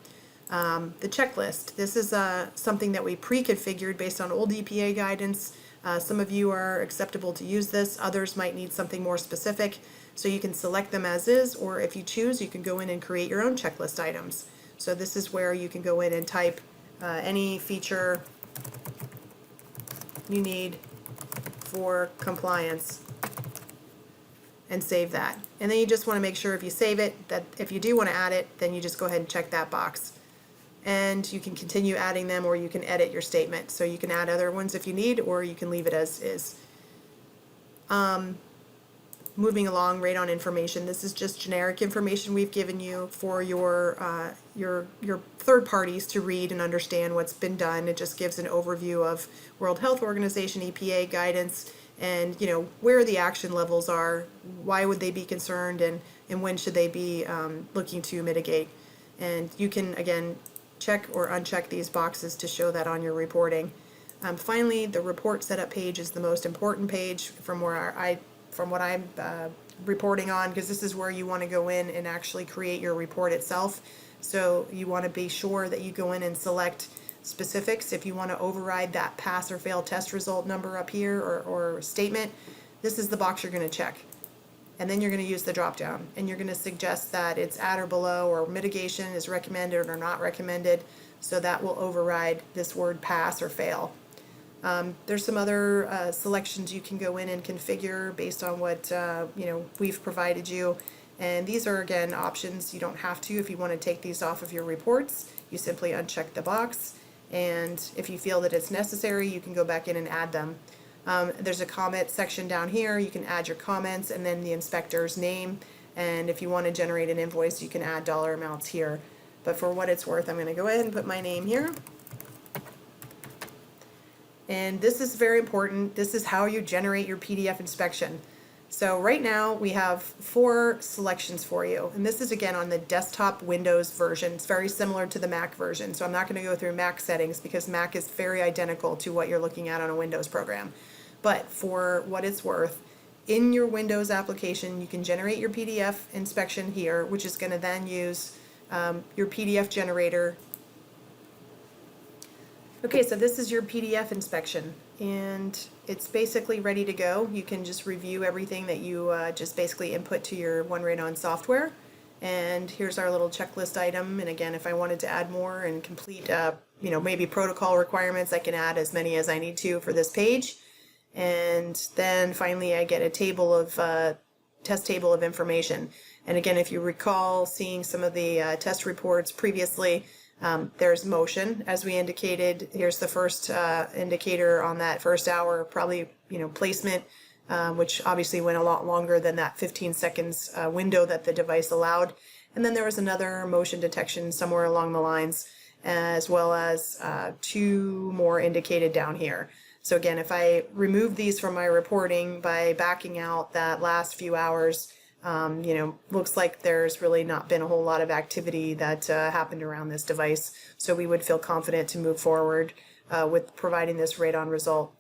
[SPEAKER 1] The checklist. This is something that we pre-configured based on old EPA guidance. Some of you are acceptable to use this. Others might need something more specific. So you can select them as is, or if you choose, you can go in and create your own checklist items. So this is where you can go in and type any feature you need for compliance and save that. And then you just want to make sure if you save it, that if you do want to add it, then you just go ahead and check that box. And you can continue adding them, or you can edit your statement. So you can add other ones if you need, or you can leave it as is. Moving along, radon information. This is just generic information we've given you for your third parties to read and understand what's been done. It just gives an overview of World Health Organization, EPA guidance, and where the action levels are, why would they be concerned, and when should they be looking to mitigate. And you can again check or uncheck these boxes to show that on your reporting. Finally, the report setup page is the most important page from what I'm reporting on, because this is where you want to go in and actually create your report itself. So you want to be sure that you go in and select specifics. If you want to override that pass or fail test result number up here or statement, this is the box you're going to check. And then you're going to use the drop down, and you're going to suggest that it's at or below, or mitigation is recommended or not recommended. So that will override this word pass or fail. There's some other selections you can go in and configure based on what we've provided you, and these are again options. You don't have to. If you want to take these off of your reports, you simply uncheck the box, and if you feel that it's necessary, you can go back in and add them. There's a comment section down here. You can add your comments and then the inspector's name, and if you want to generate an invoice, you can add dollar amounts here. But for what it's worth, I'm going to go ahead and put my name here. And this is very important. This is how you generate your PDF inspection. So right now we have 4 selections for you. And this is again on the desktop Windows version. It's very similar to the Mac version. So I'm not going to go through Mac settings because Mac is very identical to what you're looking at on a Windows program. But for what it's worth, in your Windows application, you can generate your PDF inspection here, which is going to then use your PDF generator. Okay, so this is your PDF inspection, and it's basically ready to go. You can just review everything that you just basically input to your SunRADON software. And here's our little checklist item. And again, if I wanted to add more and complete, maybe protocol requirements, I can add as many as I need to for this page. and then finally I get a table of test table of information. And again, if you recall seeing some of the test reports previously, there's motion, as we indicated. Here's the first indicator on that first hour, probably placement, which obviously went a lot longer than that 15 seconds window that the device allowed. And then there was another motion detection somewhere along the lines, as well as 2 more indicated down here. So again, if I remove these from my reporting by backing out that last few hours, looks like there's really not been a whole lot of activity that happened around this device. So we would feel confident to move forward with providing this radon result.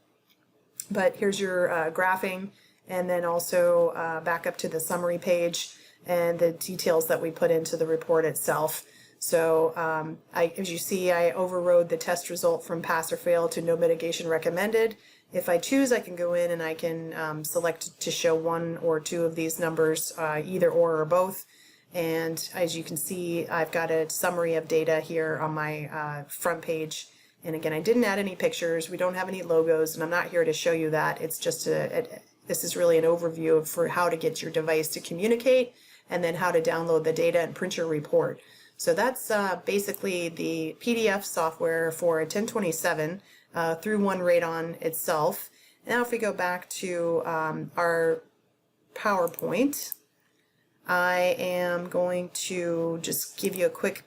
[SPEAKER 1] But here's your graphing, and then also back up to the summary page and the details that we put into the report itself. So as you see, I overrode the test result from pass or fail to no mitigation recommended. If I choose, I can go in and I can select to show 1 or 2 of these numbers, either or both. And as you can see, I've got a summary of data here on my front page. And again, I didn't add any pictures. We don't have any logos, and I'm not here to show you that. It's just this is really an overview for how to get your device to communicate, and then how to download the data and print your report. So that's basically the PDF software for a 1027 through SunRADON itself. Now if we go back to our PowerPoint, I am going to just give you a quick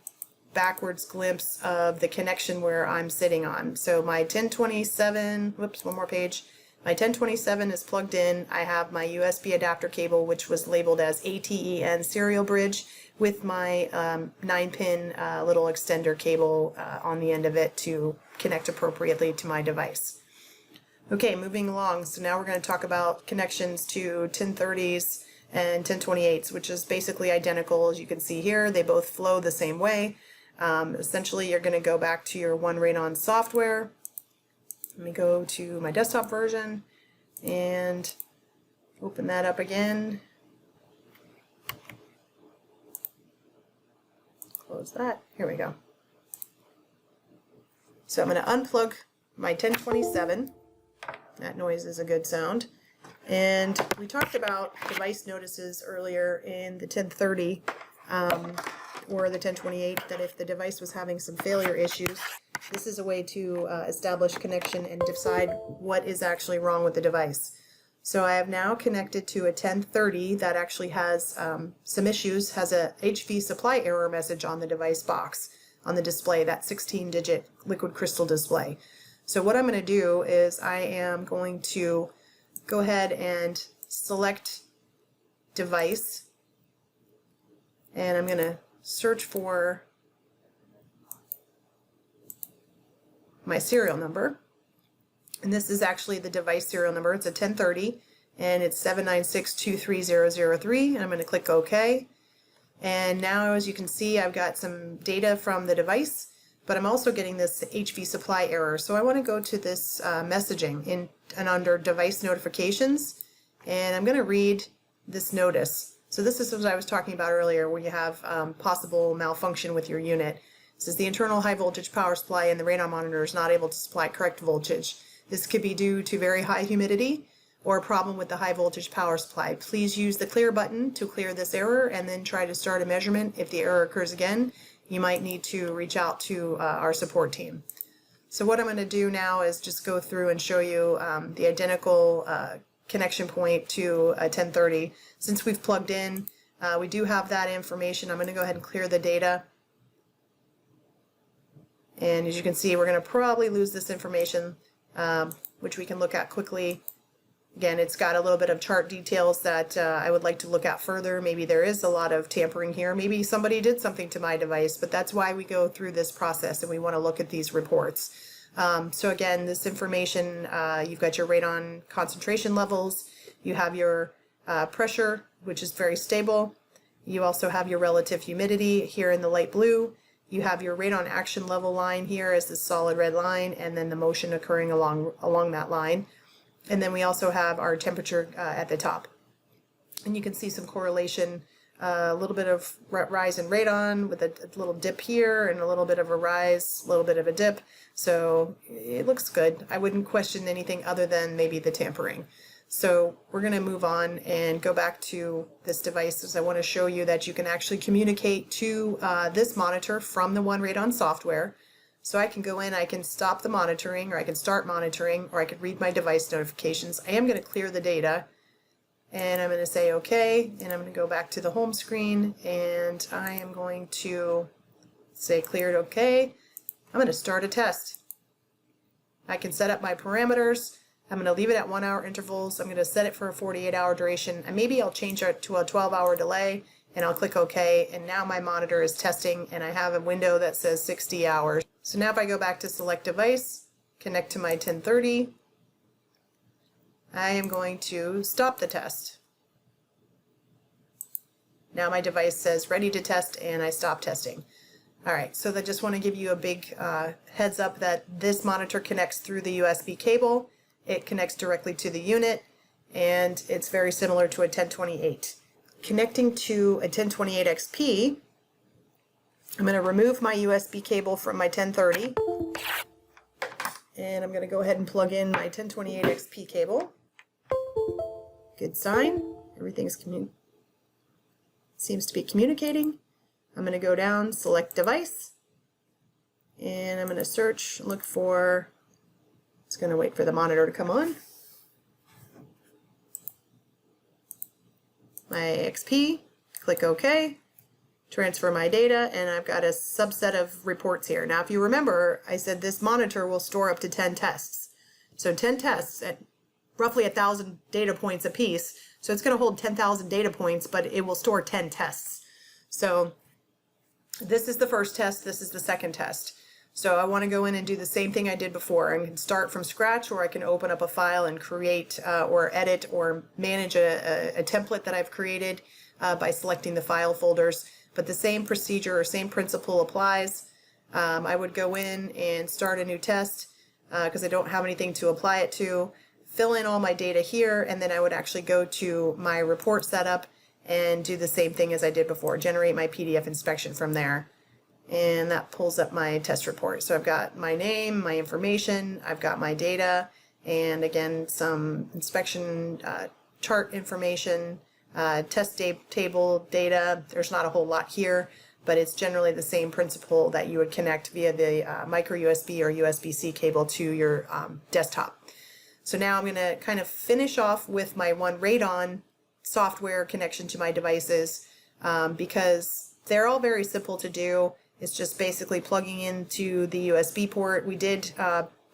[SPEAKER 1] backwards glimpse of the connection where I'm sitting on. So my 1027, whoops, one more page. My 1027 is plugged in. I have my USB adapter cable, which was labeled as ATEN serial bridge, with my 9-pin little extender cable on the end of it to connect appropriately to my device. Okay, moving along. So now we're going to talk about connections to 1030s and 1028s, which is basically identical. As you can see here, they both flow the same way. Essentially, you're going to go back to your SunRADON software. Let me go to my desktop version and open that up again. Close that. Here we go. So I'm going to unplug my 1027. That noise is a good sound. And we talked about device notices earlier in the 1030 or the 1028, that if the device was having some failure issues, this is a way to establish connection and decide what is actually wrong with the device. So I have now connected to a 1030 that actually has some issues, has a HV supply error message on the device box, on the display, that 16-digit liquid crystal display. So what I'm going to do is I am going to go ahead and select device, and I'm going to search for my serial number. And this is actually the device serial number. It's a 1030, and it's 796230003, and I'm going to click OK. And now, as you can see, I've got some data from the device, but I'm also getting this HV supply error. So I want to go to this messaging and under device notifications, and I'm going to read this notice. So this is what I was talking about earlier, where you have possible malfunction with your unit. It says the internal high voltage power supply in the radon monitor is not able to supply correct voltage. This could be due to very high humidity or a problem with the high voltage power supply. Please use the clear button to clear this error, and then try to start a measurement. If the error occurs again, you might need to reach out to our support team. So what I'm going to do now is just go through and show you the identical connection point to a 1030. Since we've plugged in, we do have that information. I'm going to go ahead and clear the data. And as you can see, we're going to probably lose this information, which we can look at quickly. Again, it's got a little bit of chart details that I would like to look at further. Maybe there is a lot of tampering here. Maybe somebody did something to my device, but that's why we go through this process, and we want to look at these reports. So again, this information, you've got your radon concentration levels, you have your pressure, which is very stable. You also have your relative humidity here in the light blue. You have your radon action level line here as the solid red line, and then the motion occurring along that line. And then we also have our temperature at the top. And you can see some correlation a little bit of rise in radon with a little dip here and a little bit of a rise, a little bit of a dip. So it looks good. I wouldn't question anything other than maybe the tampering. So we're going to move on and go back to this device, as I want to show you that you can actually communicate to this monitor from the SunRADON software. So I can go in, I can stop the monitoring, or I can start monitoring, or I can read my device notifications. I am going to clear the data, and I'm going to say OK, and I'm going to go back to the home screen, and I am going to say cleared OK. I'm going to start a test. I can set up my parameters. I'm going to leave it at 1 hour intervals. I'm going to set it for a 48-hour duration, and maybe I'll change it to a 12-hour delay, and I'll click OK, and now my monitor is testing, and I have a window that says 60 hours. So now if I go back to select device, connect to my 1030, I am going to stop the test. Now my device says ready to test, and I stop testing. Alright, so I just want to give you a big heads up that this monitor connects through the USB cable. It connects directly to the unit, and it's very similar to a 1028. Connecting to a 1028 XP, I'm going to remove my USB cable from my 1030, and I'm going to go ahead and plug in my 1028 XP cable. Good sign. Everything's seems to be communicating. I'm going to go down, select device, and I'm going to search, look for, it's going to wait for the monitor to come on. My XP, click OK, transfer my data, and I've got a subset of reports here. Now if you remember, I said this monitor will store up to 10 tests. So 10 tests at roughly 1,000 data points apiece. So it's going to hold 10,000 data points, but it will store 10 tests. So this is the first test, this is the second test. So I want to go in and do the same thing I did before. I can start from scratch, or I can open up a file and create or edit or manage a template that I've created by selecting the file folders. But the same procedure or same principle applies. I would go in and start a new test because I don't have anything to apply it to. Fill in all my data here, and then I would actually go to my report setup and do the same thing as I did before. Generate my PDF inspection from there. And that pulls up my test report. So I've got my name, my information, I've got my data, and again some inspection chart information, test table data. There's not a whole lot here, but it's generally the same principle that you would connect via the micro USB or USB-C cable to your desktop. So now I'm going to kind of finish off with my SunRADON software connection to my devices because they're all very simple to do. It's just basically plugging into the USB port. We did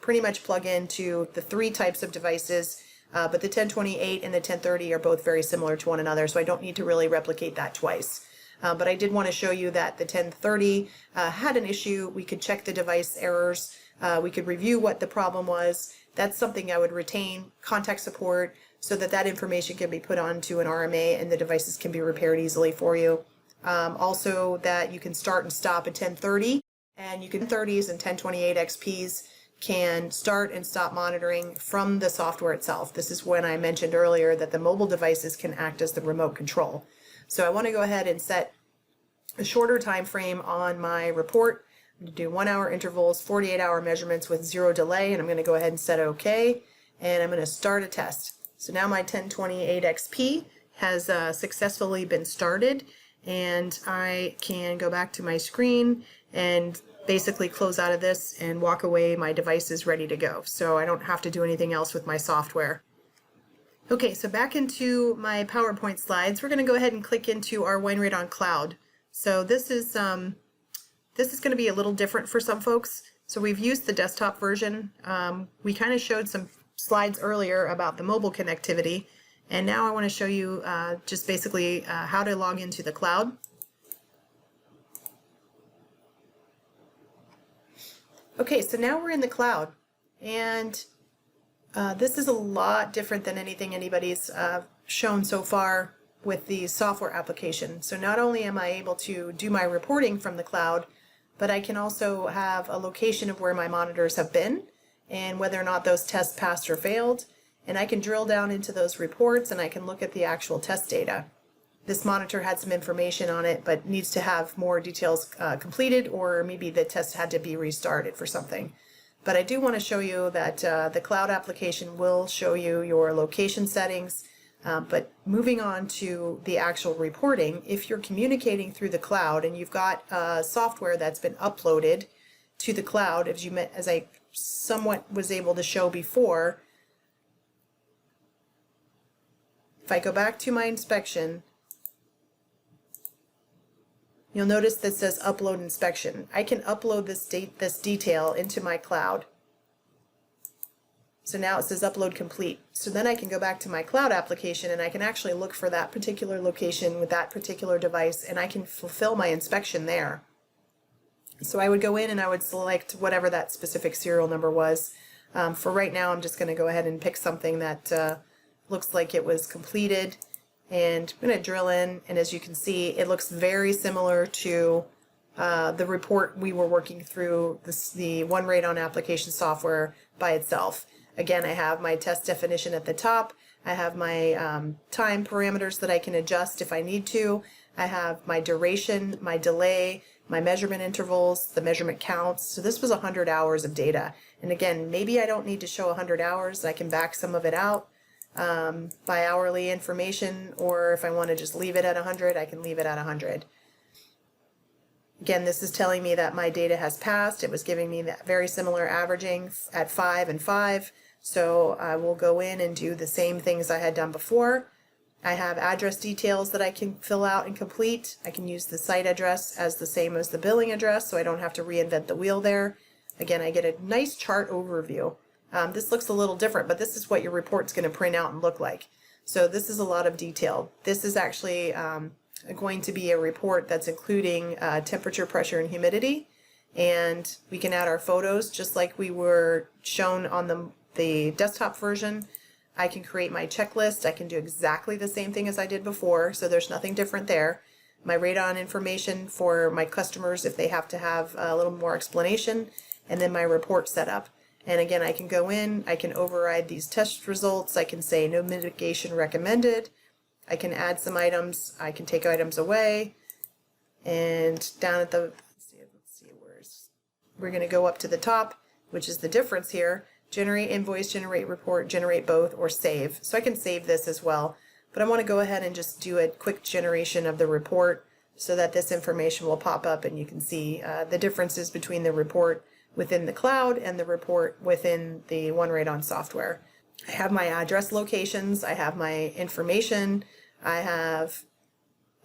[SPEAKER 1] pretty much plug into the 3 types of devices, but the 1028 and the 1030 are both very similar to one another, so I don't need to really replicate that twice. But I did want to show you that the 1030 had an issue. We could check the device errors. We could review what the problem was. That's something I would retain, contact support, so that that information can be put onto an RMA and the devices can be repaired easily for you. Also that you can start and stop at 1030, and you can 1030s and 1028 XPs can start and stop monitoring from the software itself. This is when I mentioned earlier that the mobile devices can act as the remote control. So I want to go ahead and set a shorter time frame on my report. I'm going to do 1 hour intervals, 48-hour measurements with 0 delay, and I'm going to go ahead and set OK, and I'm going to start a test. So now my 1028 XP has successfully been started, and I can go back to my screen and basically close out of this and walk away. My device is ready to go, so I don't have to do anything else with my software. Okay, so back into my PowerPoint slides, we're going to go ahead and click into our SunRADON Cloud. So this is going to be a little different for some folks. So we've used the desktop version. We kind of showed some slides earlier about the mobile connectivity. And now I want to show you just basically how to log into the cloud. Okay, so now we're in the cloud, and this is a lot different than anything anybody's shown so far with the software application. So not only am I able to do my reporting from the cloud, but I can also have a location of where my monitors have been and whether or not those tests passed or failed. And I can drill down into those reports and I can look at the actual test data. this monitor had some information on it, but needs to have more details completed, or maybe the test had to be restarted for something. But I do want to show you that the cloud application will show you your location settings. But moving on to the actual reporting, if you're communicating through the cloud and you've got software that's been uploaded to the cloud, as I somewhat was able to show before, if I go back to my inspection, you'll notice that says upload inspection. I can upload this detail into my cloud. So now it says upload complete. So then I can go back to my cloud application and I can actually look for that particular location with that particular device, and I can fulfill my inspection there. So I would go in and I would select whatever that specific serial number was. For right now, I'm just going to go ahead and pick something that looks like it was completed. And I'm going to drill in, and as you can see, it looks very similar to the report we were working through, the SunRADON application software by itself. Again, I have my test definition at the top. I have my time parameters that I can adjust if I need to. I have my duration, my delay, my measurement intervals, the measurement counts. So this was 100 hours of data. And again, maybe I don't need to show 100 hours. I can back some of it out by hourly information, or if I want to just leave it at 100, I can leave it at 100. Again, this is telling me that my data has passed. It was giving me that very similar averaging at 5 and 5. So I will go in and do the same things I had done before. I have address details that I can fill out and complete. I can use the site address as the same as the billing address, so I don't have to reinvent the wheel there. Again, I get a nice chart overview. This looks a little different, but this is what your report's going to print out and look like. So this is a lot of detail. This is actually going to be a report that's including temperature, pressure, and humidity. And we can add our photos just like we were shown on the desktop version. I can create my checklist. I can do exactly the same thing as I did before, so there's nothing different there. My radon information for my customers if they have to have a little more explanation, and then my report setup. And again, I can go in, I can override these test results, I can say no mitigation recommended, I can add some items, I can take items away, and down at the, we're going to go up to the top, which is the difference here, generate invoice, generate report, generate both, or save. So I can save this as well, but I want to go ahead and just do a quick generation of the report so that this information will pop up and you can see the differences between the report within the cloud and the report within the SunRADON software. I have my address locations, I have my information, I have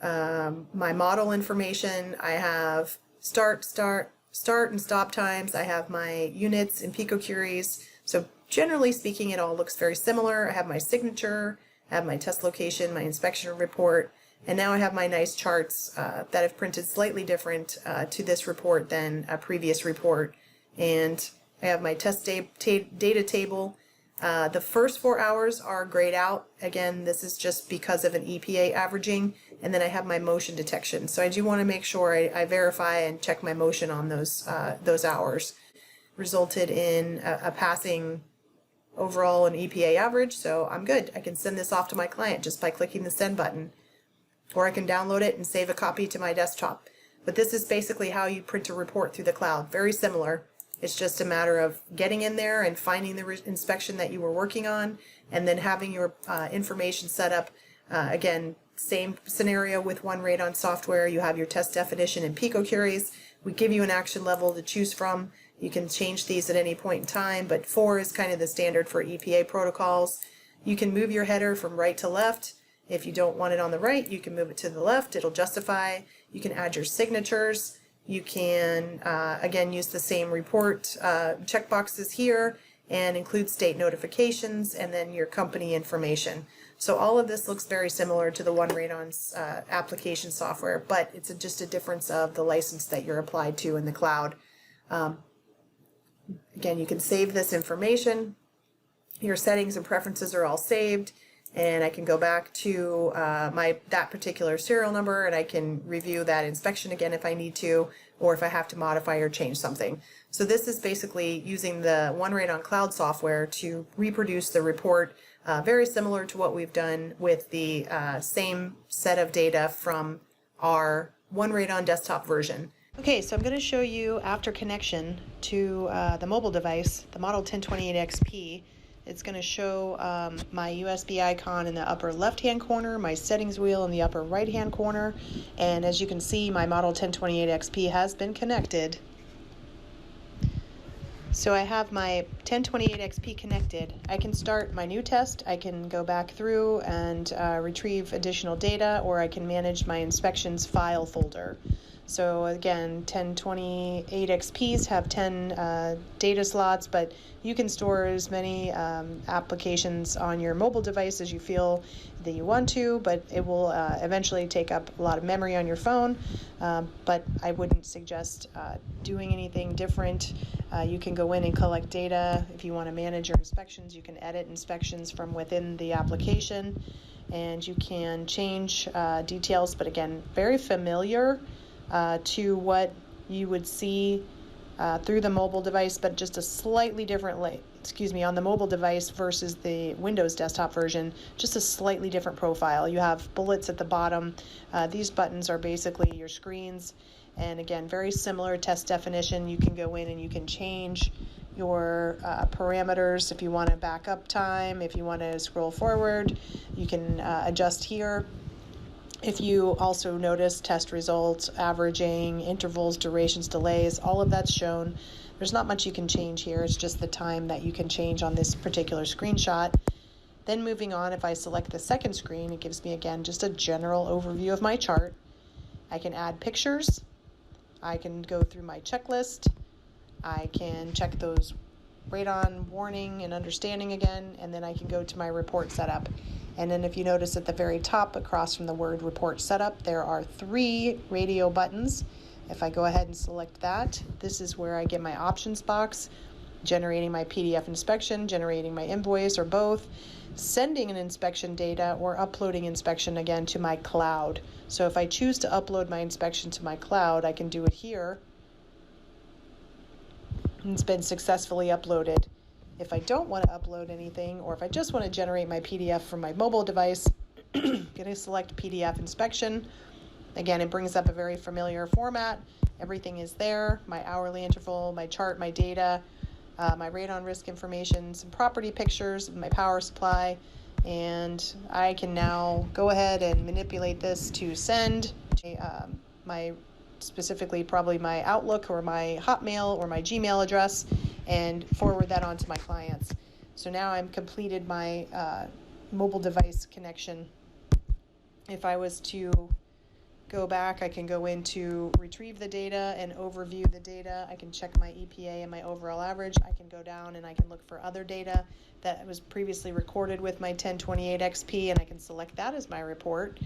[SPEAKER 1] my model information, I have start and stop times, I have my units and picocuries. So generally speaking, it all looks very similar. I have my signature, I have my test location, my inspection report, and now I have my nice charts that have printed slightly different to this report than a previous report. And I have my test data table. The first 4 hours are grayed out. Again, this is just because of an EPA averaging. And then I have my motion detection. So I do want to make sure I verify and check my motion on those hours. Resulted in a passing overall an EPA average, so I'm good. I can send this off to my client just by clicking the send button. Or I can download it and save a copy to my desktop. But this is basically how you print a report through the cloud. Very similar. It's just a matter of getting in there and finding the inspection that you were working on, and then having your information set up. Again, same scenario with SunRADON software. You have your test definition and picocuries. We give you an action level to choose from. You can change these at any point in time, but 4 is kind of the standard for EPA protocols. You can move your header from right to left. If you don't want it on the right, you can move it to the left. It'll justify. You can add your signatures. You can, again, use the same report checkboxes here and include state notifications and then your company information. So all of this looks very similar to the SunRADON's application software, but it's just a difference of the license that you're applied to in the cloud. Again, you can save this information. Your settings and preferences are all saved. And I can go back to that particular serial number, and I can review that inspection again if I need to, or if I have to modify or change something. So this is basically using the SunRADON cloud software to reproduce the report very similar to what we've done with the same set of data from our SunRADON desktop version. Okay, so I'm going to show you after connection to the mobile device, the model 1028XP. It's going to show my USB icon in the upper left-hand corner, my settings wheel in the upper right-hand corner, and as you can see, my model 1028XP has been connected. So I have my 1028XP connected. I can start my new test, I can go back through and retrieve additional data, or I can manage my inspections file folder. So again, 1028XPs have 10 data slots, but you can store as many applications on your mobile device as you feel that you want to, but it will eventually take up a lot of memory on your phone. But I wouldn't suggest doing anything different. You can go in and collect data. If you want to manage your inspections, you can edit inspections from within the application, and you can change details, but again, very familiar to what you would see through the mobile device, but just a slightly different on the mobile device versus the Windows desktop version, just a slightly different profile. You have bullets at the bottom. These buttons are basically your screens, and again, very similar test definition. You can go in and you can change your parameters if you want to back up time, if you want to scroll forward, you can adjust here. If you also notice test results, averaging, intervals, durations, delays, all of that's shown. There's not much you can change here. It's just the time that you can change on this particular screenshot. Then moving on, if I select the second screen, it gives me again just a general overview of my chart. I can add pictures. I can go through my checklist. I can check those radon warning and understanding again, and then I can go to my report setup. And then if you notice at the very top across from the word report setup, there are 3 radio buttons. If I go ahead and select that, this is where I get my options box, generating my PDF inspection, generating my invoice, or both, sending an inspection data, or uploading inspection again to my cloud. So if I choose to upload my inspection to my cloud, I can do it here. It's been successfully uploaded. If I don't want to upload anything, or if I just want to generate my PDF from my mobile device, I'm going to select PDF inspection. Again, it brings up a very familiar format. Everything is there, my hourly interval, my chart, my data, my radon risk information, some property pictures of my power supply, and I can now go ahead and manipulate this to send specifically probably my Outlook or my Hotmail or my Gmail address, and forward that on to my clients. So now I'm completed my mobile device connection. If I was to go back, I can go into retrieve the data and overview the data. I can check my EPA and my overall average. I can go down and I can look for other data that was previously recorded with my 1028XP, and I can select that as my report.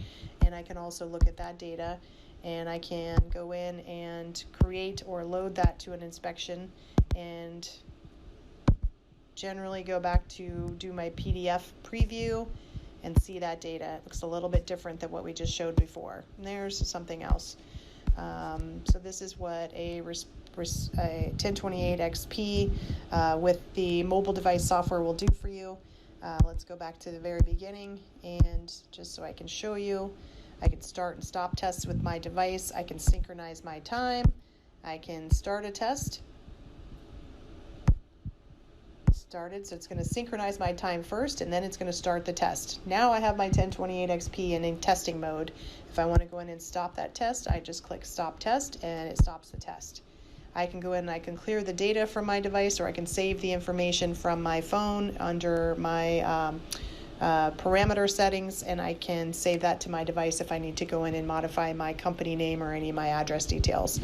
[SPEAKER 1] And I can also look at that data, and I can go in and create or load that to an inspection, and generally go back to do my PDF preview and see that data. It looks a little bit different than what we just showed before. And there's something else. So this is what a 1028XP with the mobile device software will do for you. Let's go back to the very beginning, and just so I can show you, I can start and stop tests with my device. I can synchronize my time. I can start a test. Started, so it's going to synchronize my time first, and then it's going to start the test. Now I have my 1028XP in testing mode. If I want to go in and stop that test, I just click stop test, and it stops the test. I can go in and I can clear the data from my device, or I can save the information from my phone under my parameter settings, and I can save that to my device if I need to go in and modify my company name or any of my address details.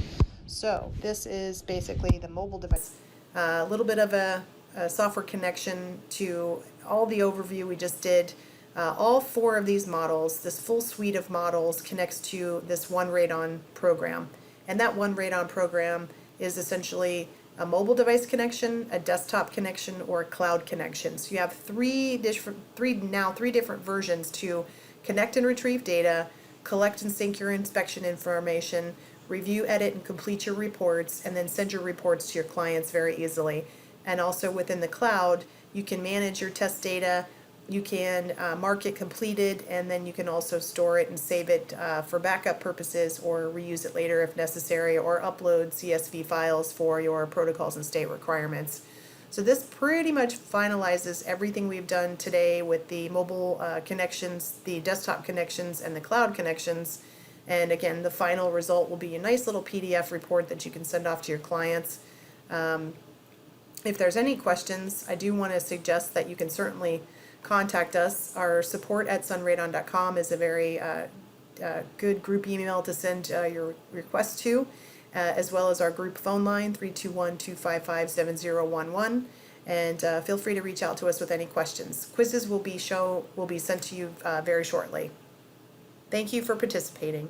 [SPEAKER 1] So this is basically the mobile device. A little bit of a software connection to all the overview we just did. All 4 of these models, this full suite of models, connects to this SunRADON program. And that SunRADON program is essentially a mobile device connection, a desktop connection, or a cloud connection. So you have three different versions to connect and retrieve data, collect and sync your inspection information, review, edit, and complete your reports, and then send your reports to your clients very easily. And also within the cloud, you can manage your test data, You can mark it completed, and then you can also store it and save it for backup purposes, or reuse it later if necessary, or upload CSV files for your protocols and state requirements. So this pretty much finalizes everything we've done today with the mobile connections, the desktop connections, and the cloud connections. And again, the final result will be a nice little PDF report that you can send off to your clients. If there's any questions, I do want to suggest that you can certainly contact us. Our support at sunradon.com is a very good group email to send your request to, as well as our group phone line, 321-255-7011. And feel free to reach out to us with any questions. Quizzes will be sent to you very shortly. Thank you for participating.